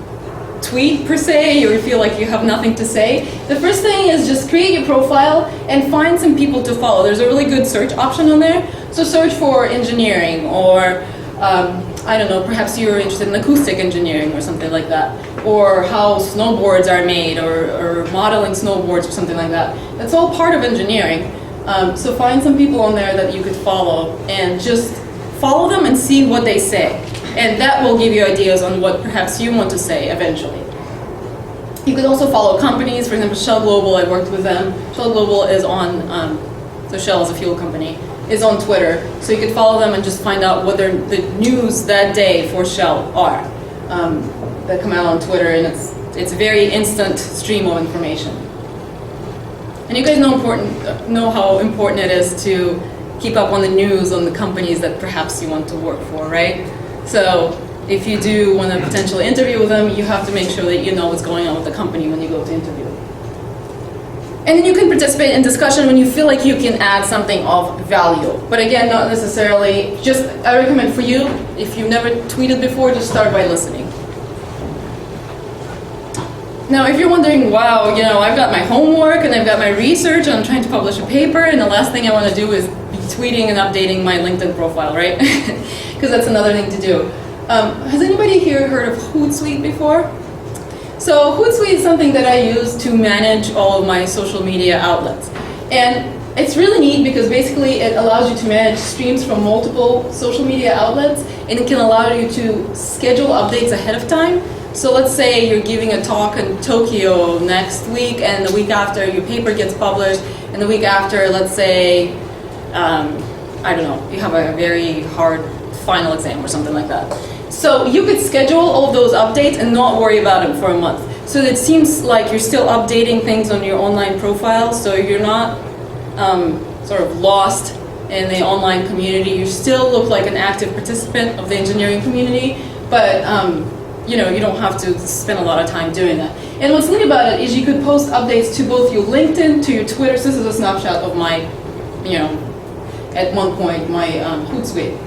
tweet per se, or you feel like you have nothing to say, the first thing is just create your profile and find some people to follow. There's a really good search option on there. So search for engineering, or I don't know, perhaps you're interested in acoustic engineering or something like that, or how snowboards are made, or modeling snowboards or something like that. That's all part of engineering. So find some people on there that you could follow and just follow them and see what they say. And that will give you ideas on what perhaps you want to say eventually. You could also follow companies, for example, Shell Global, I worked with them. Shell Global is on, so Shell is a fuel company, is on Twitter. So you could follow them and just find out what the news that day for Shell are that come out on Twitter, and it's a very instant stream of information. And you guys know how important it is to keep up on the news on the companies that perhaps you want to work for, right? So if you do want to potentially interview with them, you have to make sure that you know what's going on with the company when you go to interview. And then you can participate in discussion when you feel like you can add something of value. But again, not necessarily, just I recommend for you, if you've never tweeted before, just start by listening. Now, if you're wondering, wow, you know, I've got my homework and I've got my research and I'm trying to publish a paper, and the last thing I want to do is be tweeting and updating my LinkedIn profile, right? Because that's another thing to do. Has anybody here heard of Hootsuite before? So Hootsuite is something that I use to manage all of my social media outlets. And it's really neat because basically it allows you to manage streams from multiple social media outlets, and it can allow you to schedule updates ahead of time. So let's say you're giving a talk in Tokyo next week, and the week after your paper gets published, and the week after, let's say, I don't know, you have a very hard final exam or something like that. So you could schedule all of those updates and not worry about them for a month. So it seems like you're still updating things on your online profile, so you're not sort of lost in the online community. You still look like an active participant of the engineering community, but you know, you don't have to spend a lot of time doing that. And what's neat about it is you could post updates to both your LinkedIn, to your Twitter. So this is a snapshot of my, you know, at one point, my Hootsuite.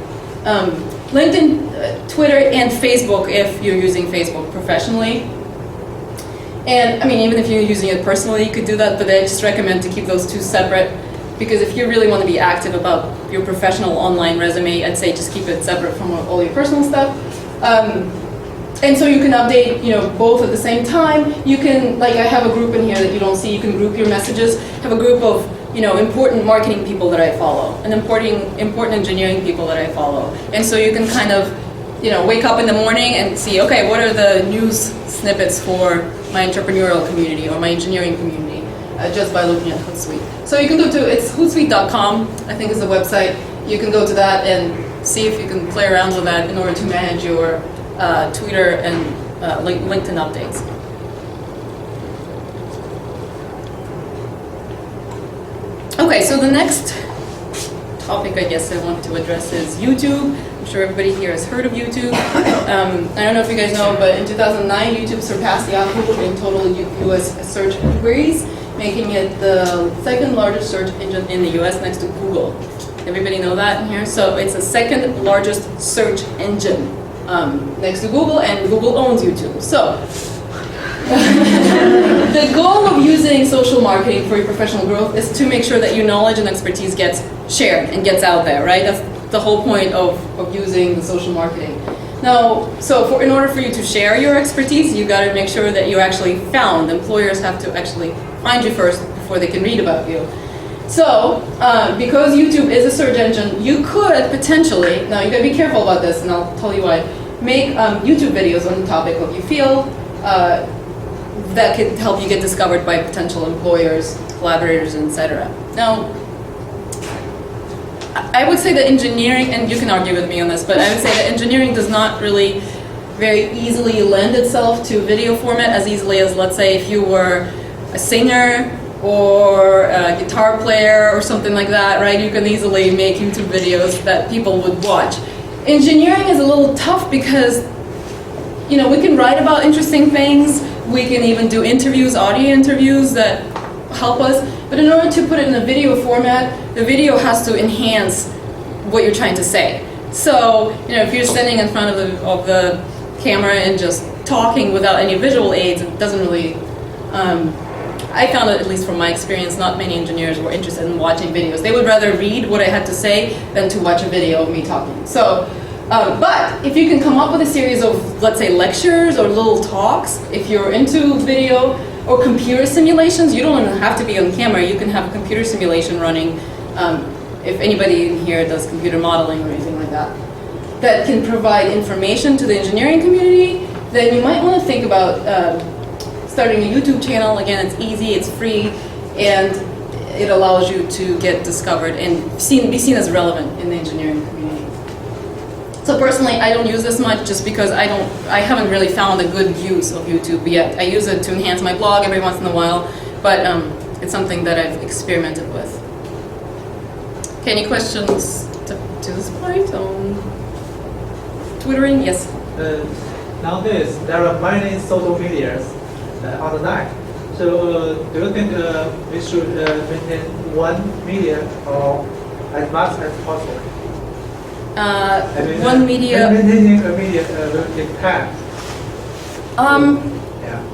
LinkedIn, Twitter, and Facebook if you're using Facebook professionally. And I mean, even if you're using it personally, you could do that, but I just recommend to keep those two separate, because if you really want to be active about your professional online resume, I'd say just keep it separate from all your personal stuff. And so you can update, you know, both at the same time. You can, like, I have a group in here that you don't see. You can group your messages. Have a group of, you know, important marketing people that I follow, and important engineering people that I follow. And so you can kind of, you know, wake up in the morning and see, okay, what are the news snippets for my entrepreneurial community or my engineering community, just by looking at Hootsuite. So you can go to, it's hootsuite.com, I think is the website. You can go to that and see if you can play around with that in order to manage your Twitter and LinkedIn updates. Okay, so the next topic I guess I want to address is YouTube. I'm sure everybody here has heard of YouTube. I don't know if you guys know, but in 2009, YouTube surpassed Yahoo in total US search queries, making it the second largest search engine in the US next to Google. Everybody know that in here? So it's the second largest search engine next to Google, and Google owns YouTube. So the goal of using social marketing for your professional growth is to make sure that your knowledge and expertise gets shared and gets out there, right? That's the whole point of using the social marketing. Now, so in order for you to share your expertise, you got to make sure that you're actually found. Employers have to actually find you first before they can read about you. So, because YouTube is a search engine, you could potentially, now you gotta be careful about this, and I'll tell you why, make YouTube videos on the topic of your field that could help you get discovered by potential employers, collaborators, etc. Now, I would say that engineering, and you can argue with me on this, but I would say that engineering does not really very easily lend itself to video format as easily as, let's say, if you were a singer or a guitar player or something like that, right? You can easily make YouTube videos that people would watch. Engineering is a little tough because, you know, we can write about interesting things, we can even do interviews, audio interviews that help us, but in order to put it in a video format, the video has to enhance what you're trying to say. So, you know, if you're standing in front of the camera and just talking without any visual aids, it doesn't really, I found that, at least from my experience, not many engineers were interested in watching videos. They would rather read what I had to say than to watch a video of me talking. So, but if you can come up with a series of, let's say, lectures or little talks, if you're into video or computer simulations, you don't even have to be on camera. You can have a computer simulation running, if anybody in here does computer modeling or anything like that, that can provide information to the engineering community, then you might want to think about starting a YouTube channel. Again, it's easy, it's free, and it allows you to get discovered and be seen as relevant in the engineering community. So personally, I don't use this much just because I haven't really found a good use of YouTube yet. I use it to enhance my blog every once in a while, but it's something that I've experimented with. Okay, any questions to this point on Twittering? Yes? Nowadays, there are many social medias on the net. So do you think we should maintain one media or as much as possible? One media. Maintaining a media will take time.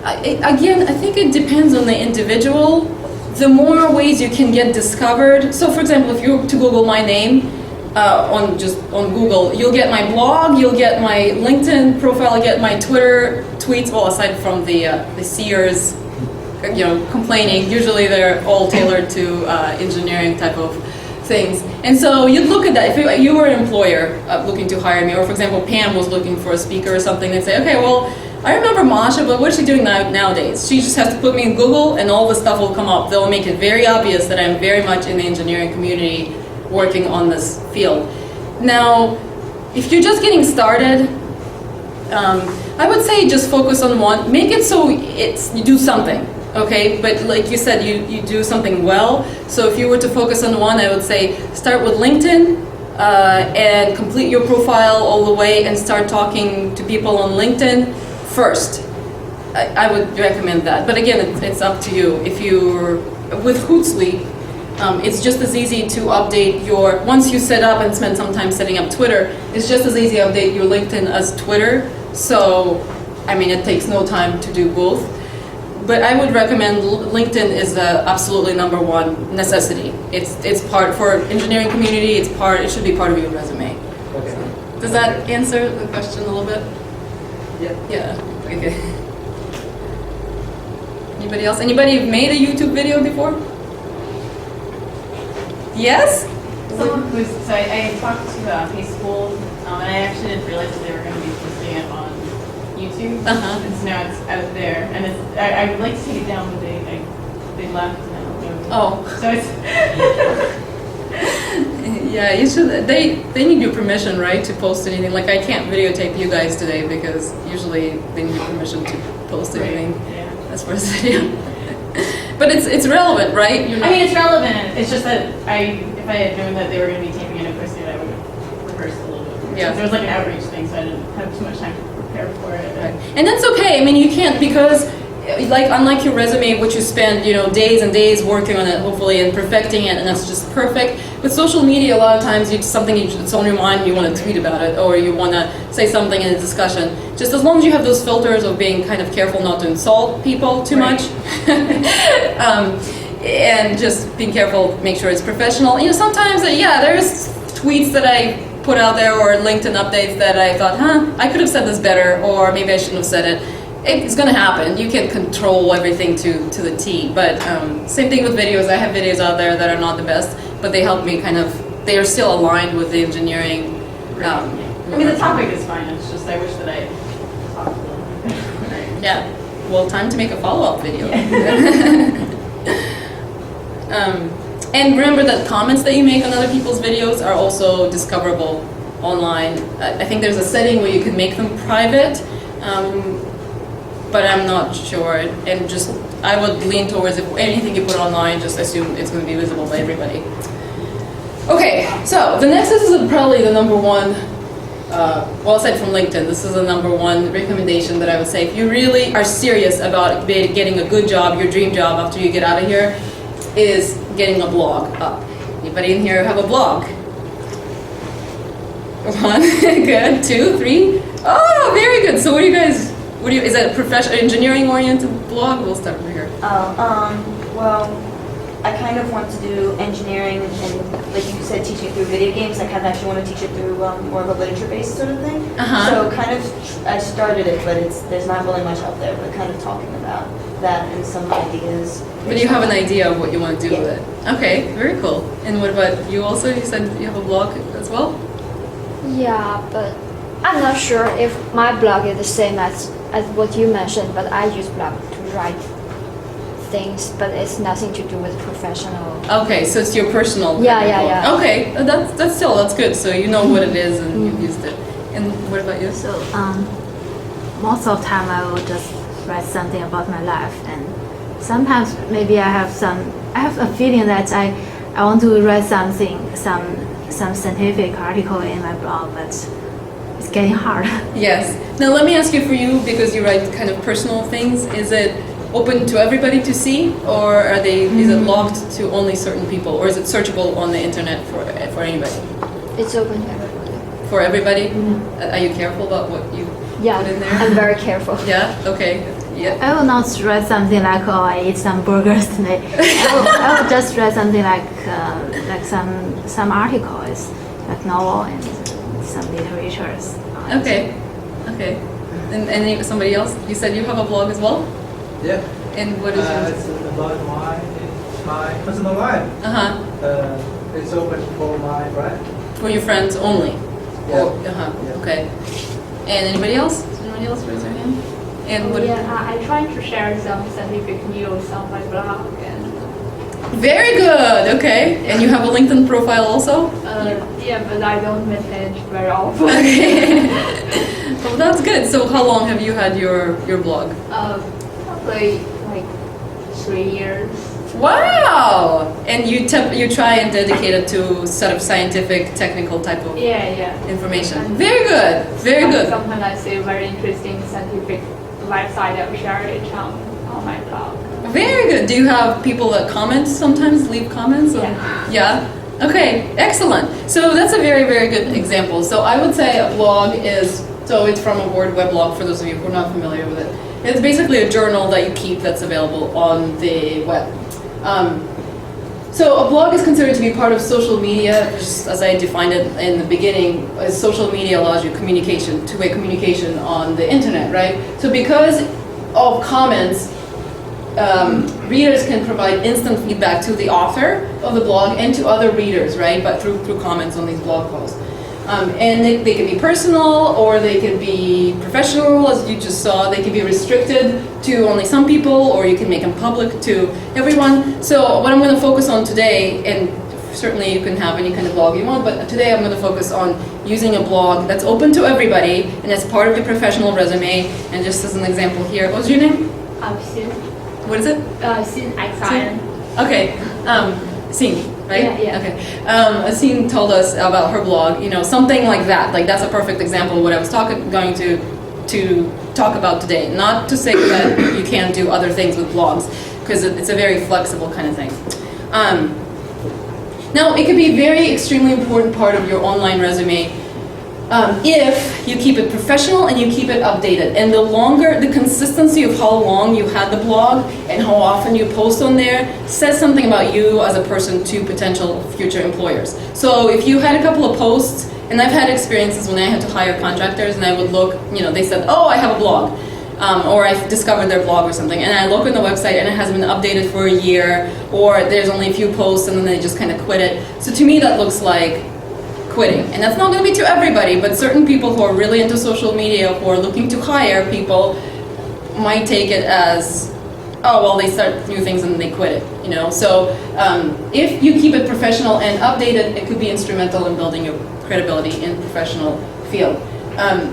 Again, I think it depends on the individual. The more ways you can get discovered. So, for example, if you were to Google my name on Google, you'll get my blog, you'll get my LinkedIn profile, you'll get my Twitter tweets. Well, aside from the seers, you know, complaining. Usually, they're all tailored to engineering type of things. And so you'd look at that. If you were an employer looking to hire me, or for example, Pam was looking for a speaker or something, they'd say, okay, well, I remember Masha, but what is she doing nowadays? She just has to put me in Google and all the stuff will come up. They'll make it very obvious that I'm very much in the engineering community working on this field. Now, if you're just getting started, I would say just focus on one. Make it so you do something. Okay, but like you said, you do something well. So if you were to focus on one, I would say start with LinkedIn and complete your profile all the way and start talking to people on LinkedIn first. I would recommend that. But again, it's up to you. If you're with Hootsuite, it's just as easy to update your, once you set up and spend some time setting up Twitter, it's just as easy to update your LinkedIn as Twitter. So, I mean, it takes no time to do both. But I would recommend LinkedIn is the absolutely #1 necessity. It's part for engineering community. It should be part of your resume. Okay. Does that answer the question a little bit? Yeah. Yeah. Okay. Anybody else? Anybody made a YouTube video before? Yes? Someone who's, so I talked to Payschool, and I actually didn't realize that they were going to be posting it on YouTube. Uh-huh. And so now it's out there, and I would like to take it down, but they left, and I don't know. Oh. So it's. Yeah, you should. They need your permission, right, to post anything. Like I can't videotape you guys today because usually they need your permission to post anything Yeah. as far as video. But it's relevant, right? I mean, it's relevant. It's just that if I had known that they were going to be taping it and posting it, I would have rehearsed a little bit more. Yeah. So there was like an outreach thing, so I didn't have too much time to prepare for it. Right. And that's okay. I mean, you can't, because like unlike your resume, which you spend days and days working on it, hopefully, and perfecting it, and that's just perfect. With social media, a lot of times it's something that's on your mind, you want to tweet about it, or you want to say something in a discussion. Just as long as you have those filters of being kind of careful not to insult people too much, and just being careful, make sure it's professional. Sometimes, there's tweets that I put out there or LinkedIn updates that I thought, I could have said this better, or maybe I shouldn't have said it. It's going to happen. You can't control everything to the T. But same thing with videos. I have videos out there that are not the best, but they help me they are still aligned with the engineering. I mean, the topic is fine. It's just I wish that I talked a little bit. Yeah. Well, time to make a follow-up video. And remember that comments that you make on other people's videos are also discoverable online. I think there's a setting where you can make them private. But I'm not sure, and just I would lean towards if anything you put online, just assume it's going to be visible by everybody. Okay, so the next is probably the number one, well, aside from LinkedIn, this is the number one recommendation that I would say. If you really are serious about getting a good job, your dream job after you get out of here, is getting a blog up. Anybody in here have a blog? One, good, two, three. Oh, very good. So what do you guys, is that a professional, engineering oriented blog? We'll start over here. Well, I kind of want to do engineering and, like you said, teaching it through video games. I kind of actually want to teach it through more of a literature-based sort of thing. So kind of, I started it, but there's not really much out there, but kind of talking about that and some ideas. But you have an idea of what you want to do with it. Okay, very cool. And what about you also? You said you have a blog as well? Yeah, but I'm not sure if my blog is the same as what you mentioned, but I use blog to write things, but it's nothing to do with professional. Okay, so it's your personal Yeah, kind of yeah, blog. yeah. Okay, that's good. So you know what it is and you've used it. And what about you? So most of the time I will just write something about my life, and sometimes maybe I have a feeling that I want to write something, some scientific article in my blog, but it's getting hard. Yes. Now let me ask you, for you, because you write kind of personal things, is it open to everybody to see, or is it locked to only certain people, or is it searchable on the internet for anybody? It's open to everybody. For everybody? Are you careful about what you Yeah, put in there? I'm very careful. Yeah. Okay. Yeah. I will not write something like, oh, I eat some burgers today. I will just write something like some articles, like novel and some literatures. Okay. Okay. And somebody else? You said you have a blog as well? Yeah. And what is yours? It's about my personal life. It's open for my friend. For your friends only? Yeah. Oh, Yeah. Okay. And anybody else? Does anybody else raise their hand? And what? I try to share some scientific news on my blog, and Very good. Okay. And you have a LinkedIn profile also? yeah, but I don't message very often. Okay. Well, that's good. So how long have you had your blog? Probably like 3 years. Wow! And you try and dedicate it to sort of scientific, technical type of Yeah. information. Very good. Very good. Sometimes I see very interesting scientific website that share it on my blog. Very good. Do you have people that comment sometimes, leave comments? Or- Yeah. Yeah? Okay, excellent. So that's a very, very good example. So I would say a blog is, so it's from a word weblog for those of you who are not familiar with it. It's basically a journal that you keep that's available on the web. So a blog is considered to be part of social media, just as I defined it in the beginning, as social media allows you communication, two-way communication on the internet, right? So because of comments, readers can provide instant feedback to the author of the blog and to other readers, right? But through comments on these blog posts. And they can be personal or they can be professional, as you just saw. They can be restricted to only some people, or you can make them public to everyone. So what I'm going to focus on today, and certainly you can have any kind of blog you want, but today I'm going to focus on using a blog that's open to everybody and as part of your professional resume. And just as an example here, what's your name? Sin What is it? Sin Xian. Okay, Xin, right? Yeah. Okay. Xin told us about her blog, something like that. Like that's a perfect example of what I was going to talk about today. Not to say that you can't do other things with blogs, because it's a very flexible kind of thing. Now, it can be a very extremely important part of your online resume if you keep it professional and you keep it updated. And the consistency of how long you had the blog and how often you post on there says something about you as a person to potential future employers. So if you had a couple of posts, and I've had experiences when I had to hire contractors and I would look, they said, oh, I have a blog. Or I've discovered their blog or something, and I look on the website and it hasn't been updated for a year, or there's only a few posts and then they just kind of quit it. So to me that looks like quitting. And that's not going to be to everybody, but certain people who are really into social media, who are looking to hire people, might take it as, oh, well, they start new things and they quit it, So if you keep it professional and updated, it could be instrumental in building your credibility in the professional field.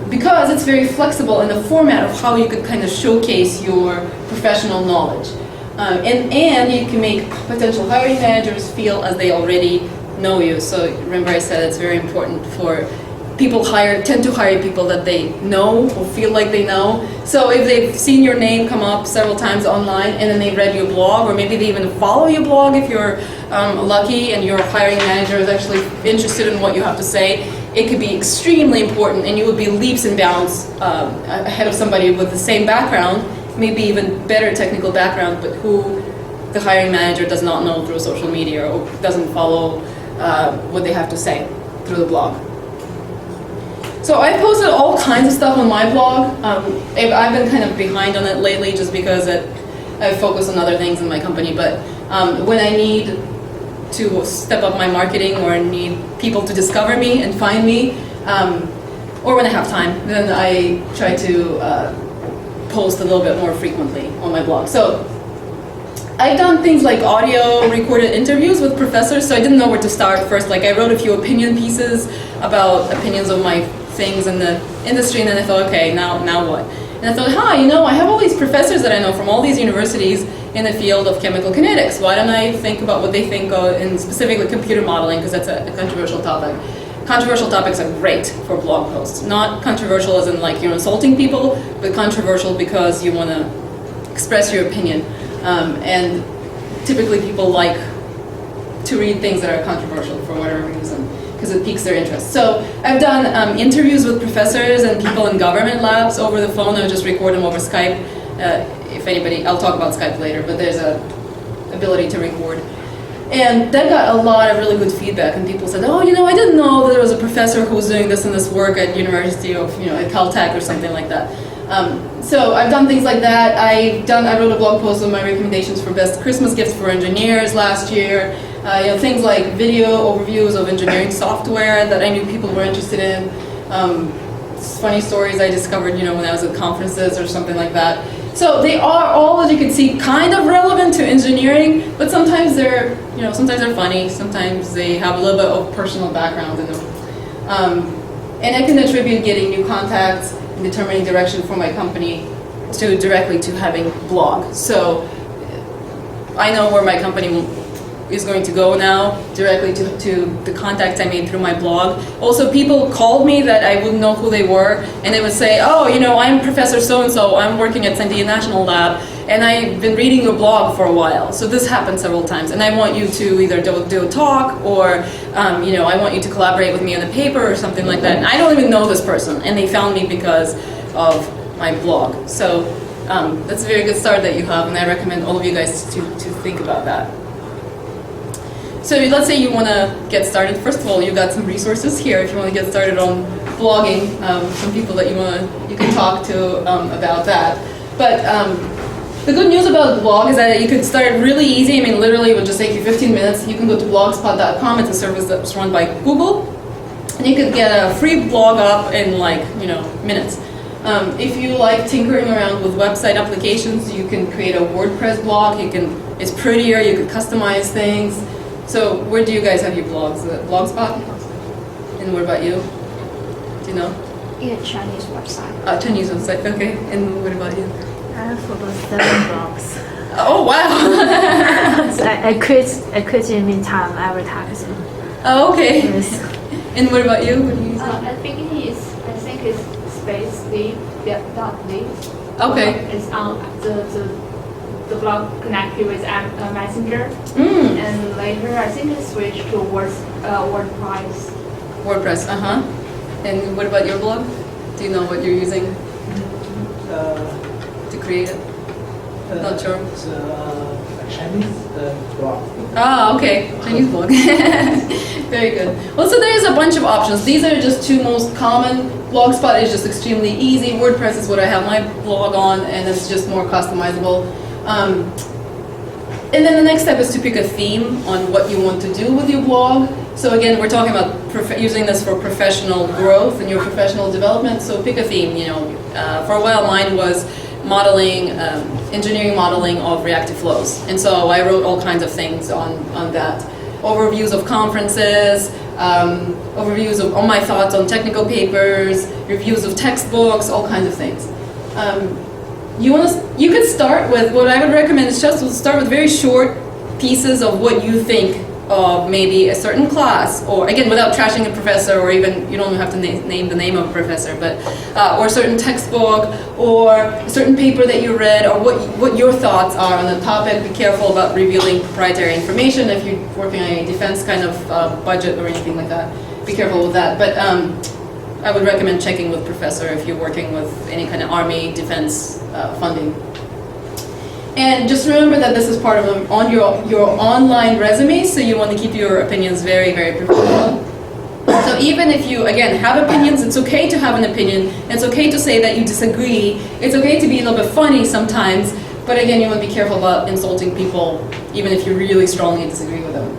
Because it's very flexible in the format of how you could kind of showcase your professional knowledge. And you can make potential hiring managers feel as they already know you. So remember I said it's very important for people tend to hire people that they know or feel like they know. So if they've seen your name come up several times online and then they read your blog, or maybe they even follow your blog if you're lucky and your hiring manager is actually interested in what you have to say, it could be extremely important and you would be leaps and bounds ahead of somebody with the same background, maybe even better technical background, but who the hiring manager does not know through social media or doesn't follow what they have to say through the blog. So I posted all kinds of stuff on my blog. I've been kind of behind on it lately just because I focus on other things in my company, but when I need to step up my marketing or I need people to discover me and find me, or when I have time, then I try to post a little bit more frequently on my blog. So I've done things like audio recorded interviews with professors, so I didn't know where to start first. Like I wrote a few opinion pieces about opinions of my things in the industry, and then I thought, okay, now what? And I thought, I have all these professors that I know from all these universities in the field of chemical kinetics. Why don't I think about what they think in specifically computer modeling, because that's a controversial topic. Controversial topics are great for blog posts. Not controversial as in like you're insulting people, but controversial because you want to express your opinion. And typically people like to read things that are controversial for whatever reason, because it piques their interest. So I've done interviews with professors and people in government labs over the phone. I just record them over Skype. If anybody, I'll talk about Skype later, but there's a ability to record. And that got a lot of really good feedback, and people said, I didn't know that there was a professor who was doing this and this work at University of, at Caltech or something like that. So I've done things like that. I wrote a blog post on my recommendations for best Christmas gifts for engineers last year. Things like video overviews of engineering software that I knew people were interested in. Funny stories I discovered, when I was at conferences or something like that. So they are all, as you can see, kind of relevant to engineering, but sometimes they're funny. Sometimes they have a little bit of personal background in them. And I can attribute getting new contacts and determining direction for my company directly to having blog. So I know where my company is going to go now, directly to the contacts I made through my blog. Also, people called me that I wouldn't know who they were, and they would say, I'm Professor so-and-so, I'm working at Sandia National Lab, and I've been reading your blog for a while. So this happened several times, and I want you to either do a talk, or I want you to collaborate with me on a paper or something like that. And I don't even know this person, and they found me because of my blog. So that's a very good start that you have, and I recommend all of you guys to think about that. So let's say you want to get started. First of all, you got some resources here if you want to get started on blogging. Some people that you can talk to about that. But the good news about the blog is that you can start really easy. I mean, literally, it would just take you 15 minutes. You can go to blogspot.com. It's a service that's run by Google, and you could get a free blog up in minutes. If you like tinkering around with website applications, you can create a WordPress blog. It's prettier. You can customize things. So where do you guys have your blogs? Blogspot? And what about you? Do you know? Yeah, Chinese website. Chinese website, okay. And what about you? I have about 7 blogs. Oh, wow! So I quit in meantime advertising. Oh, okay. Yes. And what about you? What do you use? I think it's space.ly. Okay. It's on the blog connected with Messenger, and later I think it switched to WordPress. WordPress, And what about your blog? Do you know what you're using to create it? Not sure. It's a Chinese blog. Ah, okay, Chinese blog. Very good. Well, so there's a bunch of options. These are just two most common. Blogspot is just extremely easy. WordPress is what I have my blog on, and it's just more customizable. And then the next step is to pick a theme on what you want to do with your blog. So again, we're talking about using this for professional growth and your professional development. So pick a theme. For a while, mine was modeling, engineering modeling of reactive flows. And so I wrote all kinds of things on that. Overviews of conferences, overviews of all my thoughts on technical papers, reviews of textbooks, all kinds of things. you could start with, what I would recommend is just to start with very short pieces of what you think of maybe a certain class, or again, without trashing a professor, or even, you don't have to name the name of a professor, but, or a certain textbook, or a certain paper that you read, or what your thoughts are on the topic. Be careful about revealing proprietary information if you're working on a defense kind of budget or anything like that. Be careful with that. But I would recommend checking with professor if you're working with any kind of Army defense funding. And just remember that this is part of on your online resume, so you want to keep your opinions very, very professional. So even if you, again, have opinions, it's okay to have an opinion. It's okay to say that you disagree. It's okay to be a little bit funny sometimes, but again, you want to be careful about insulting people, even if you really strongly disagree with them.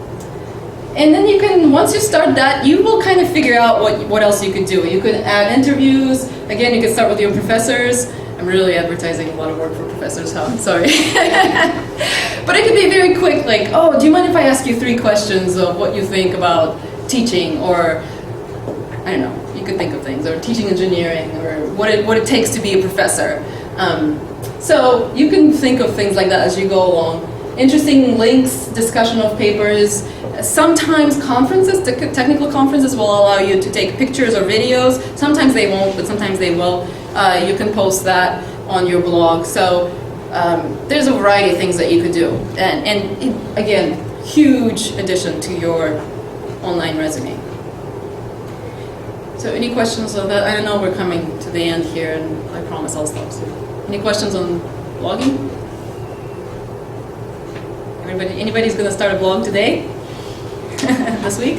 And then you can, once you start that, you will kind of figure out what else you could do. You could add interviews. Again, you could start with your professors. I'm really advertising a lot of work for professors, huh? Sorry. But it could be very quick, like, oh, do you mind if I ask you 3 questions of what you think about teaching, or, I don't know, you could think of things, or teaching engineering, or what it takes to be a professor. So you can think of things like that as you go along. Interesting links, discussion of papers. Sometimes conferences, technical conferences will allow you to take pictures or videos. Sometimes they won't, but sometimes they will. You can post that on your blog. So there's a variety of things that you could do. And again, huge addition to your online resume. So any questions on that? I don't know, we're coming to the end here, and I promise I'll stop soon. Any questions on blogging? Anybody's gonna start a blog today? This week?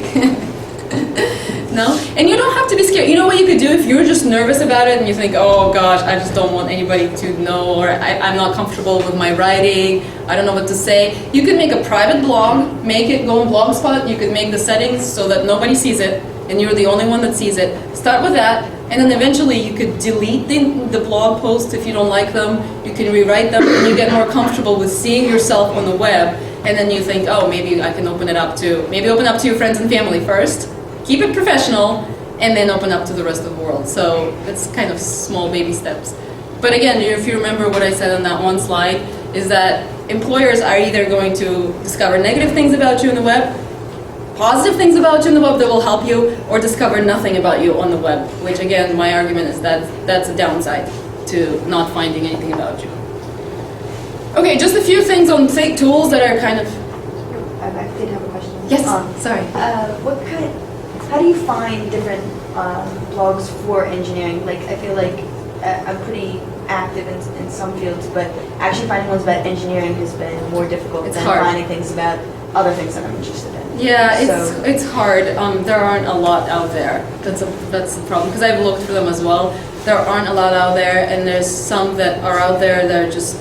No? And you don't have to be scared. You know what you could do if you're just nervous about it and you think, oh gosh, I just don't want anybody to know, or I'm not comfortable with my writing, I don't know what to say. You could make a private blog, make it go on Blogspot, you could make the settings so that nobody sees it, and you're the only one that sees it. Start with that, and then eventually you could delete the blog posts if you don't like them, you can rewrite them, and you get more comfortable with seeing yourself on the web, and then you think, oh, maybe I can open up to your friends and family first, keep it professional, and then open up to the rest of the world. So it's kind of small baby steps. But again, if you remember what I said on that one slide, is that employers are either going to discover negative things about you on the web, positive things about you on the web that will help you, or discover nothing about you on the web, which again, my argument is that that's a downside to not finding anything about you. Okay, just a few things on fake tools that are kind of... I did have a question. Yes, sorry. How do you find different blogs for engineering? Like, I feel like I'm pretty active in some fields, but actually finding ones about engineering has been more difficult than finding things about other things that I'm interested in. Yeah, it's hard. There aren't a lot out there. That's the problem, because I've looked for them as well. There aren't a lot out there, and there's some that are out there that are just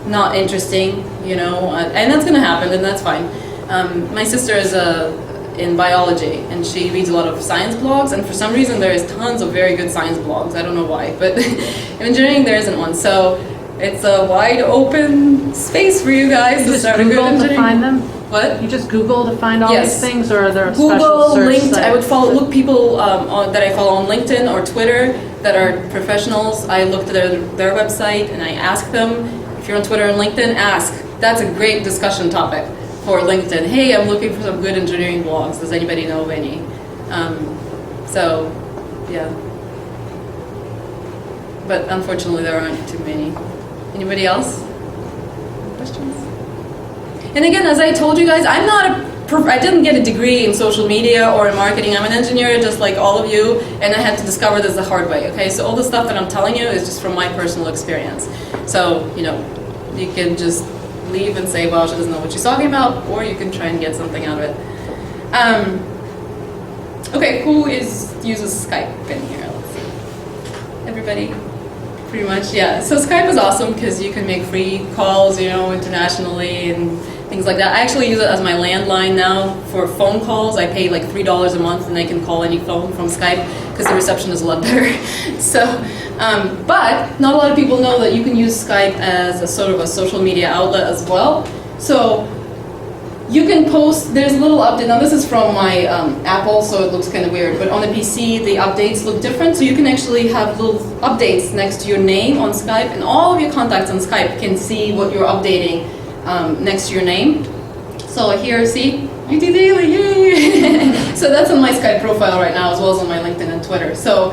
not interesting, you know, and that's going to happen, and that's fine. My sister is in biology, and she reads a lot of science blogs, and for some reason there is tons of very good science blogs. I don't know why, but in engineering there isn't one. So it's a wide open space for you guys to start a good engineering. Google to find them? What? You just Google to find all these things, or are there Google, special search linked. sites? I would look people that I follow on LinkedIn or Twitter that are professionals. I looked at their website and I ask them. If you're on Twitter and LinkedIn, ask. That's a great discussion topic for LinkedIn. Hey, I'm looking for some good engineering blogs. Does anybody know of any? So, yeah. But unfortunately, there aren't too many. Anybody else? Questions? And again, as I told you guys, I didn't get a degree in social media or in marketing. I'm an engineer just like all of you, and I had to discover this the hard way, okay? So all the stuff that I'm telling you is just from my personal experience. So, you know, you can just leave and say, well, she doesn't know what she's talking about, or you can try and get something out of it. Okay, who uses Skype in here? Let's see. Everybody? Pretty much, yeah. So Skype is awesome because you can make free calls, you know, internationally and things like that. I actually use it as my landline now for phone calls. I pay like $3 a month and I can call any phone from Skype because the reception is a lot better. So, but not a lot of people know that you can use Skype as a sort of a social media outlet as well. So you can post, there's a little update. Now this is from my Apple, so it looks kind of weird, but on the PC, the updates look different. So you can actually have little updates next to your name on Skype, and all of your contacts on Skype can see what you're updating next to your name. So here, see, UT Daily, yay! So that's on my Skype profile right now, as well as on my LinkedIn and Twitter. So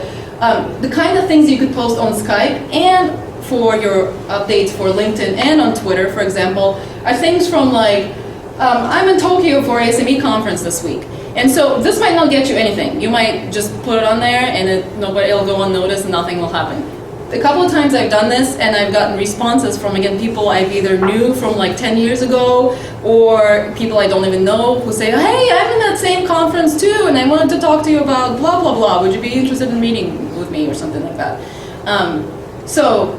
the kind of things you could post on Skype and for your updates for LinkedIn and on Twitter, for example, are things from like, I'm in Tokyo for ASME conference this week. And so this might not get you anything. You might just put it on there and it'll go unnoticed and nothing will happen. A couple of times I've done this and I've gotten responses from, again, people I've either knew from like 10 years ago or people I don't even know who say, hey, I'm in that same conference too and I wanted to talk to you about blah, blah, blah. Would you be interested in meeting with me or something like that? So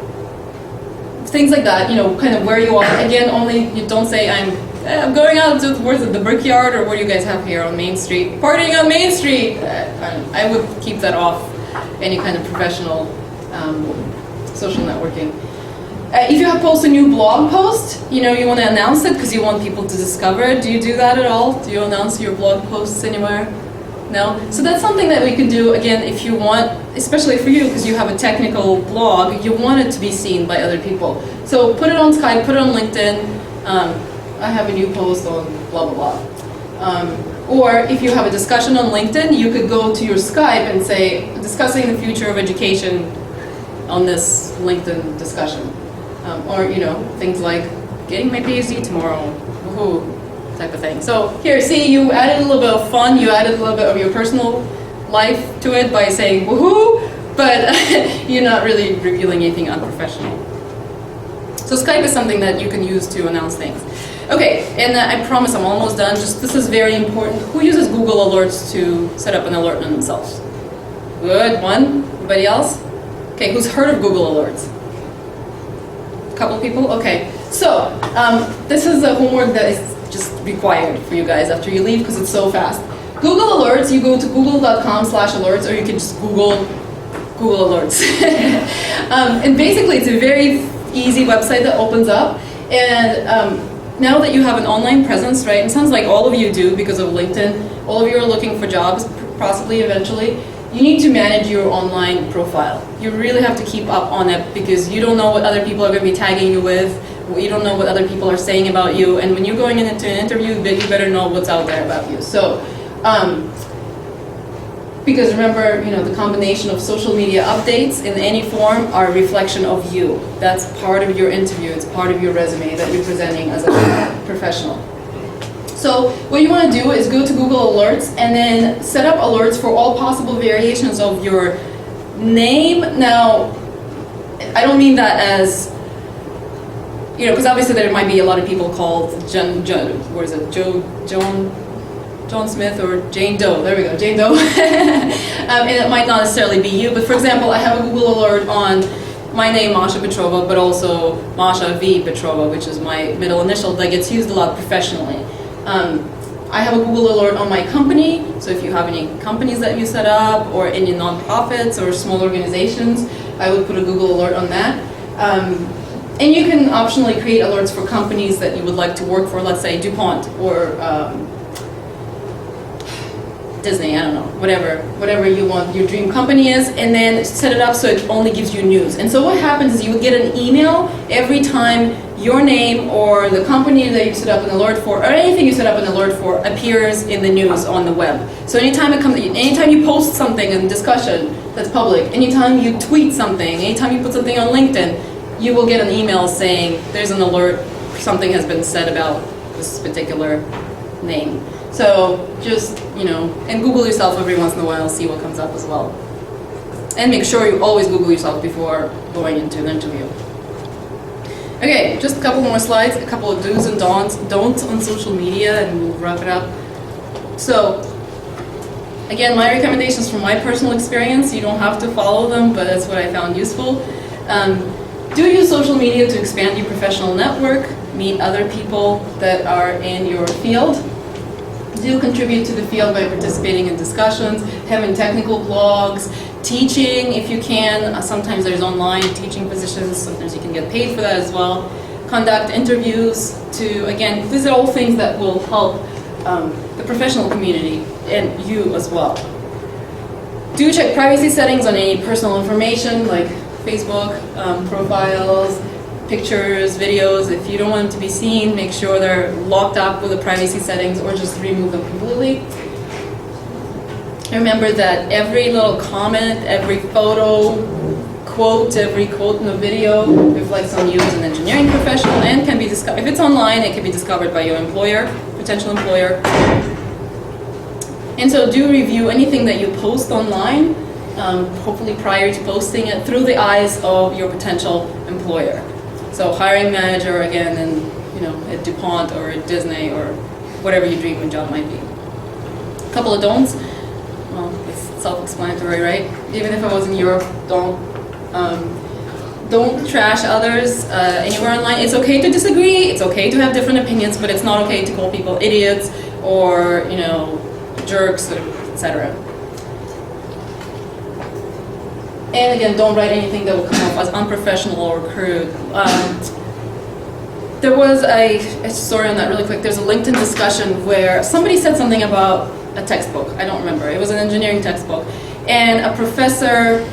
things like that, you know, kind of where you are. Again, only you don't say I'm going out to the Brickyard or what do you guys have here on Main Street? Partying on Main Street! I would keep that off any kind of professional social networking. If you have posted a new blog post, you know, you want to announce it because you want people to discover it. Do you do that at all? Do you announce your blog posts anywhere? No? So that's something that we can do, again, if you want, especially for you because you have a technical blog, you want it to be seen by other people. So put it on Skype, put it on LinkedIn. I have a new post on blah, blah, blah. Or if you have a discussion on LinkedIn, you could go to your Skype and say, discussing the future of education on this LinkedIn discussion. Or, you know, things like getting my PhD tomorrow, woohoo, type of thing. So here, see, you added a little bit of fun, you added a little bit of your personal life to it by saying woohoo, but you're not really revealing anything unprofessional. So Skype is something that you can use to announce things. Okay, and I promise I'm almost done. Just this is very important. Who uses Google Alerts to set up an alert on themselves? Good, one. Anybody else? Okay, who's heard of Google Alerts? A couple people? Okay. So, this is the homework that is just required for you guys after you leave because it's so fast. Google Alerts, you go to google.com/alerts or you can just Google Alerts. And basically it's a very easy website that opens up and now that you have an online presence, right, it sounds like all of you do because of LinkedIn, all of you are looking for jobs, possibly eventually, you need to manage your online profile. You really have to keep up on it because you don't know what other people are going to be tagging you with, you don't know what other people are saying about you, and when you're going into an interview, you better know what's out there about you. So, because remember, you know, the combination of social media updates in any form are a reflection of you. That's part of your interview, it's part of your resume that you're presenting as a professional. So what you want to do is go to Google Alerts and then set up alerts for all possible variations of your name. Now, I don't mean that as, you know, because obviously there might be a lot of people called John Smith or Jane Doe, there we go, Jane Doe. And it might not necessarily be you, but for example, I have a Google alert on my name, Masha Petrova, but also Masha V. Petrova, which is my middle initial that gets used a lot professionally. I have a Google alert on my company, so if you have any companies that you set up or any nonprofits or small organizations, I would put a Google alert on that. And you can optionally create alerts for companies that you would like to work for, let's say DuPont or Disney, I don't know, whatever you want your dream company is, and then set it up so it only gives you news. And so what happens is you would get an email every time your name or the company that you set up an alert for, or anything you set up an alert for, appears in the news on the web. So anytime you post something in discussion that's public, anytime you tweet something, anytime you put something on LinkedIn, you will get an email saying there's an alert, something has been said about this particular name. So just, you know, and Google yourself every once in a while, see what comes up as well. And make sure you always Google yourself before going into an interview. Okay, just a couple more slides, a couple of do's and don'ts on social media, and we'll wrap it up. So, again, my recommendations from my personal experience, you don't have to follow them, but that's what I found useful. Do use social media to expand your professional network, meet other people that are in your field. Do contribute to the field by participating in discussions, having technical blogs, teaching if you can. Sometimes there's online teaching positions, sometimes you can get paid for that as well. conduct interviews, to, again, these are all things that will help the professional community and you as well. Do check privacy settings on any personal information like Facebook, profiles, pictures, videos. If you don't want them to be seen, make sure they're locked up with the privacy settings or just remove them completely. Remember that every little comment, every photo, quote, every quote in a video reflects on you as an engineering professional and can be discovered. If it's online, it can be discovered by your employer, potential employer. And so do review anything that you post online, hopefully prior to posting it, through the eyes of your potential employer. So hiring manager, again, and at DuPont or at Disney or whatever your dream job might be. A couple of don'ts. Well, it's self-explanatory, right? Even if I was in Europe, don't trash others anywhere online. It's okay to disagree, it's okay to have different opinions, but it's not okay to call people idiots or, jerks, etc. And again, don't write anything that will come off as unprofessional or crude. There was a story on that really quick. There's a LinkedIn discussion where somebody said something about a textbook. I don't remember. It was an engineering textbook. And a professor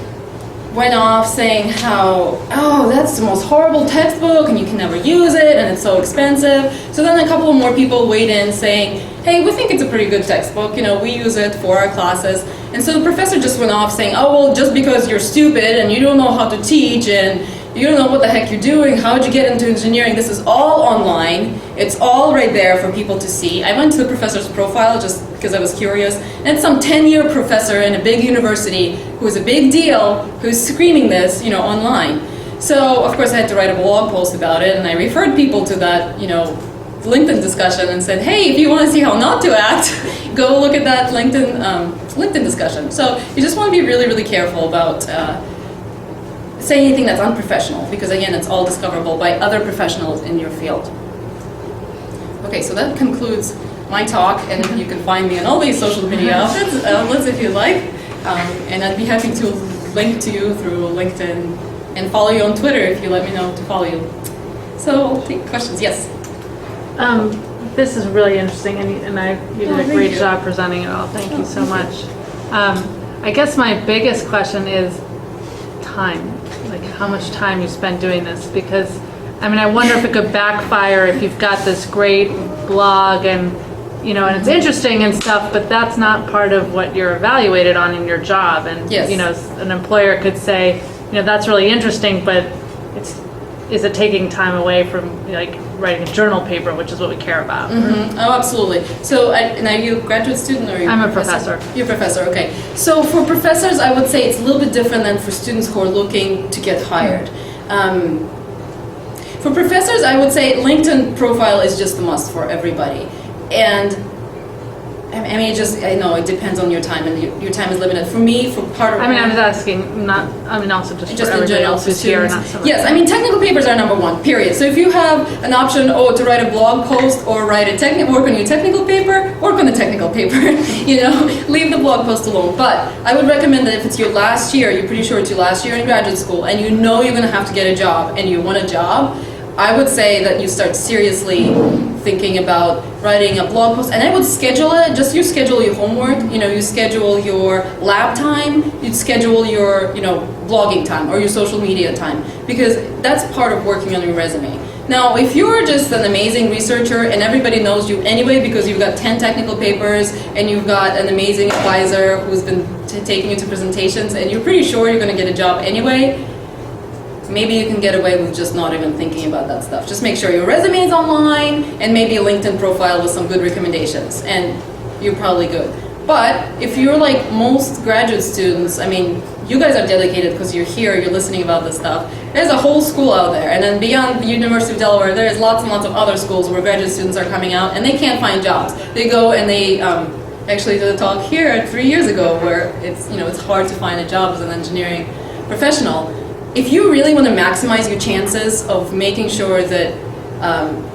went off saying how, oh, that's the most horrible textbook and you can never use it and it's so expensive. So then a couple of more people weighed in saying, hey, we think it's a pretty good textbook, we use it for our classes. And so the professor just went off saying, oh, well, just because you're stupid and you don't know how to teach and you don't know what the heck you're doing, how would you get into engineering? This is all online. It's all right there for people to see. I went to the professor's profile just because I was curious. And it's some 10-year professor in a big university who's a big deal, who's screaming this, online. So, of course, I had to write a blog post about it, and I referred people to that, LinkedIn discussion and said, hey, if you want to see how not to act, go look at that LinkedIn discussion. So you just want to be really, really careful about saying anything that's unprofessional, because again, it's all discoverable by other professionals in your field. Okay, so that concludes my talk, and you can find me on all these social media outlets if you like, and I'd be happy to link to you through LinkedIn and follow you on Twitter if you let me know to follow you. So I'll take questions. Yes? This is really interesting, and you did a great job presenting it all. Thank you so much. I guess my biggest question is time, like how much time you spend doing this, because I wonder if it could backfire if you've got this great blog and and it's interesting and stuff, but that's not part of what you're evaluated on in your job. And yes. An employer could say, that's really interesting, but is it taking time away from writing a journal paper, which is what we care about? Mm-hmm. Oh, absolutely. So, and are you a graduate student or are you I'm a professor. You're a professor, okay. So for professors, I would say it's a little bit different than for students who are looking to get hired. For professors, I would say LinkedIn profile is just a must for everybody. And I know it depends on your time, and your time is limited. For me, for part of I was asking, also just for everybody general, else who's here. Not so much. Yes, technical papers are number one, period. So if you have an option, to write a blog post or work on your technical paper, work on the technical paper. Leave the blog post alone. But I would recommend that if it's your last year, you're pretty sure it's your last year in graduate school, and you're going to have to get a job, and you want a job, I would say that you start seriously thinking about writing a blog post, and I would schedule it. Just you schedule your homework, you schedule your lab time, you'd schedule your, blogging time or your social media time, because that's part of working on your resume. Now, if you're just an amazing researcher and everybody knows you anyway because you've got 10 technical papers and you've got an amazing advisor who's been taking you to presentations and you're pretty sure you're going to get a job anyway, maybe you can get away with just not even thinking about that stuff. Just make sure your resume is online and maybe a LinkedIn profile with some good recommendations, and you're probably good. But if you're like most graduate students, you guys are dedicated because you're here, you're listening about this stuff. There's a whole school out there, and then beyond the University of Delaware, there's lots and lots of other schools where graduate students are coming out and they can't find jobs. They go and they actually did a talk here 3 years ago where it's hard to find a job as an engineering professional. If you really want to maximize your chances of making sure that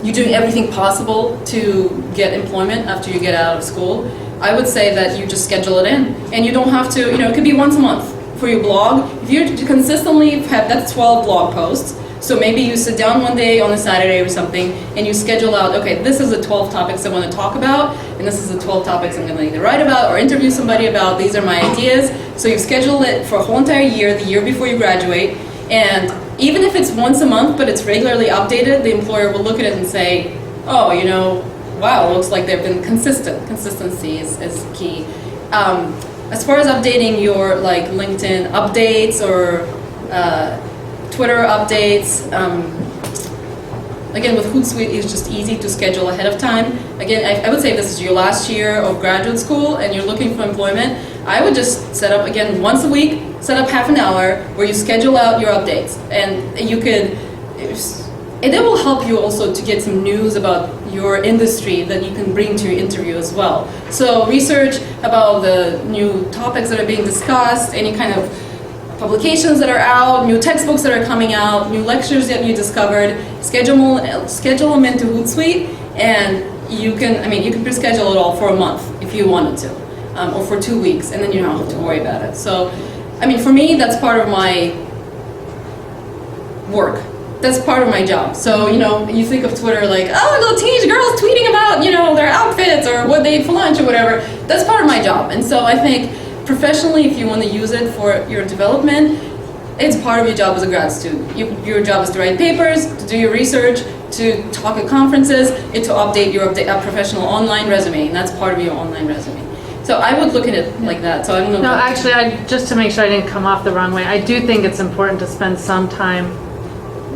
you're doing everything possible to get employment after you get out of school, I would say that you just schedule it in. And you don't have to, it could be once a month for your blog. If you consistently have, that's 12 blog posts. So maybe you sit down one day on a Saturday or something and you schedule out, okay, this is the 12 topics I want to talk about, and this is the 12 topics I'm going to either write about or interview somebody about. These are my ideas. So you schedule it for a whole entire year, the year before you graduate, and even if it's once a month but it's regularly updated, the employer will look at it and say, oh, you know, wow, looks like they've been consistent. Consistency is key. As far as updating your like LinkedIn updates or Twitter updates, again with Hootsuite it's just easy to schedule ahead of time. Again, I would say this is your last year of graduate school and you're looking for employment, I would just set up, again, once a week, set up half an hour where you schedule out your updates. And you could, and it will help you also to get some news about your industry that you can bring to your interview as well. So research about the new topics that are being discussed, any kind of publications that are out, new textbooks that are coming out, new lectures that you discovered, schedule them into Hootsuite, and you can pre-schedule it all for a month if you wanted to, or for 2 weeks, and then you don't have to worry about it. So, I mean, for me, that's part of my work. That's part of my job. So, you know, you think of Twitter like, oh, little teenage girls tweeting about, you know, their outfits or what they ate for lunch or whatever. That's part of my job. And so I think professionally, if you want to use it for your development, it's part of your job as a grad student. Your job is to write papers, to do your research, to talk at conferences, and to update your professional online resume, and that's part of your online resume. So I would look at it like that. So I don't know. No, actually, just to make sure I didn't come off the wrong way, I do think it's important to spend some time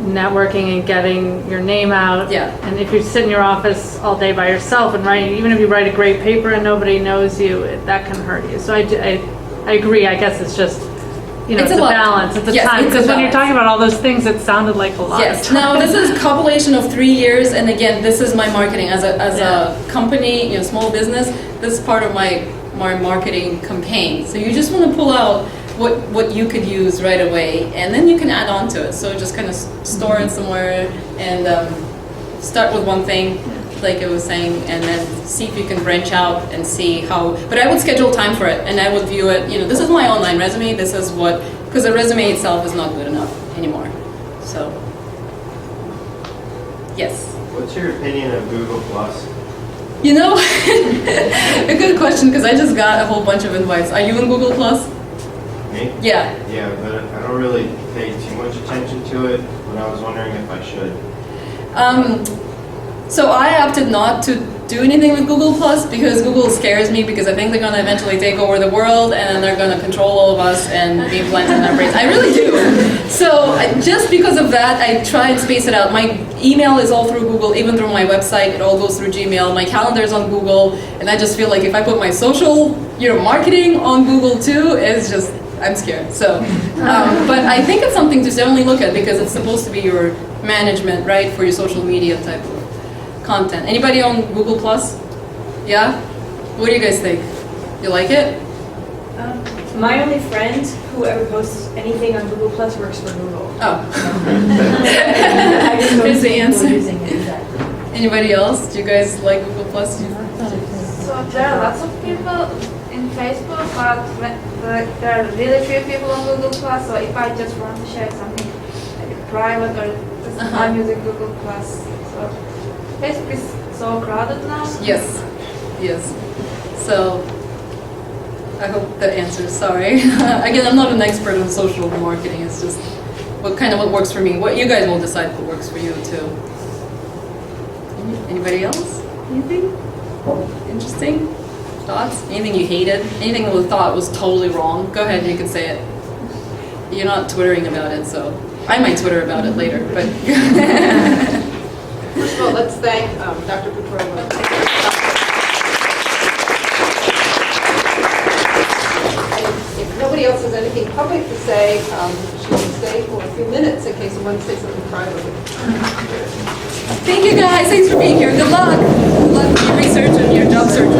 networking and getting your name out. Yeah. And if you sit in your office all day by yourself and write, even if you write a great paper and nobody knows you, that can hurt you. So I agree. I guess it's just, you know, it's a balance. It's a time. Because when you're talking about all those things, it sounded like a lot. Yes. Of time. Now this is a compilation of 3 years, and again, this is my marketing as a company, you know, small business. This is part of my marketing campaign. So you just want to pull out what you could use right away, and then you can add on to it. So just kind of store it somewhere and start with one thing, like I was saying, and then see if you can branch out and see how. But I would schedule time for it, and I would view it. You know, this is my online resume. This is what, because the resume itself is not good enough anymore. So yes. What's your opinion of Google Plus? You know, a good question, because I just got a whole bunch of invites. Are you in Google Plus? Me? Yeah. Yeah, but I don't really pay too much attention to it, but I was wondering if I should. So I opted not to do anything with Google Plus because Google scares me, because I think they're going to eventually take over the world and then they're going to control all of us and be implanted in our brains. I really do. So just because of that, I try and space it out. My email is all through Google, even through my website. It all goes through Gmail. My calendar is on Google, and I just feel like if I put my social, marketing on Google too, it's just, I'm scared. So, but I think it's something to certainly look at, because it's supposed to be your management, right, for your social media type of content. Anybody on Google Plus? Yeah? What do you guys think? You like it? My only friend who ever posts anything on Google Plus works for Google. Oh. I just don't Here's the see answer. people using it exactly. Anybody else? Do you guys like Google Plus? So there are lots of people in Facebook, but there are really few people on Google Plus. So if I just want to share something like private or just I'm using Google Plus. So Facebook is so crowded now. Yes. Yes. So I hope that answers. Sorry. Again, I'm not an expert in social marketing. It's just what works for me. What you guys will decide what works for you too. Anybody else? Anything interesting? Thoughts? Anything you hated? Anything that was thought was totally wrong? Go ahead, you can say it. You're not twittering about it, so I might Twitter about it later. But first of all, let's thank Dr. Petrova. If nobody else has anything public to say, she will stay for a few minutes in case you want to say something privately. Thank you guys. Thanks for being here. Good luck. Good luck with your research and your job search.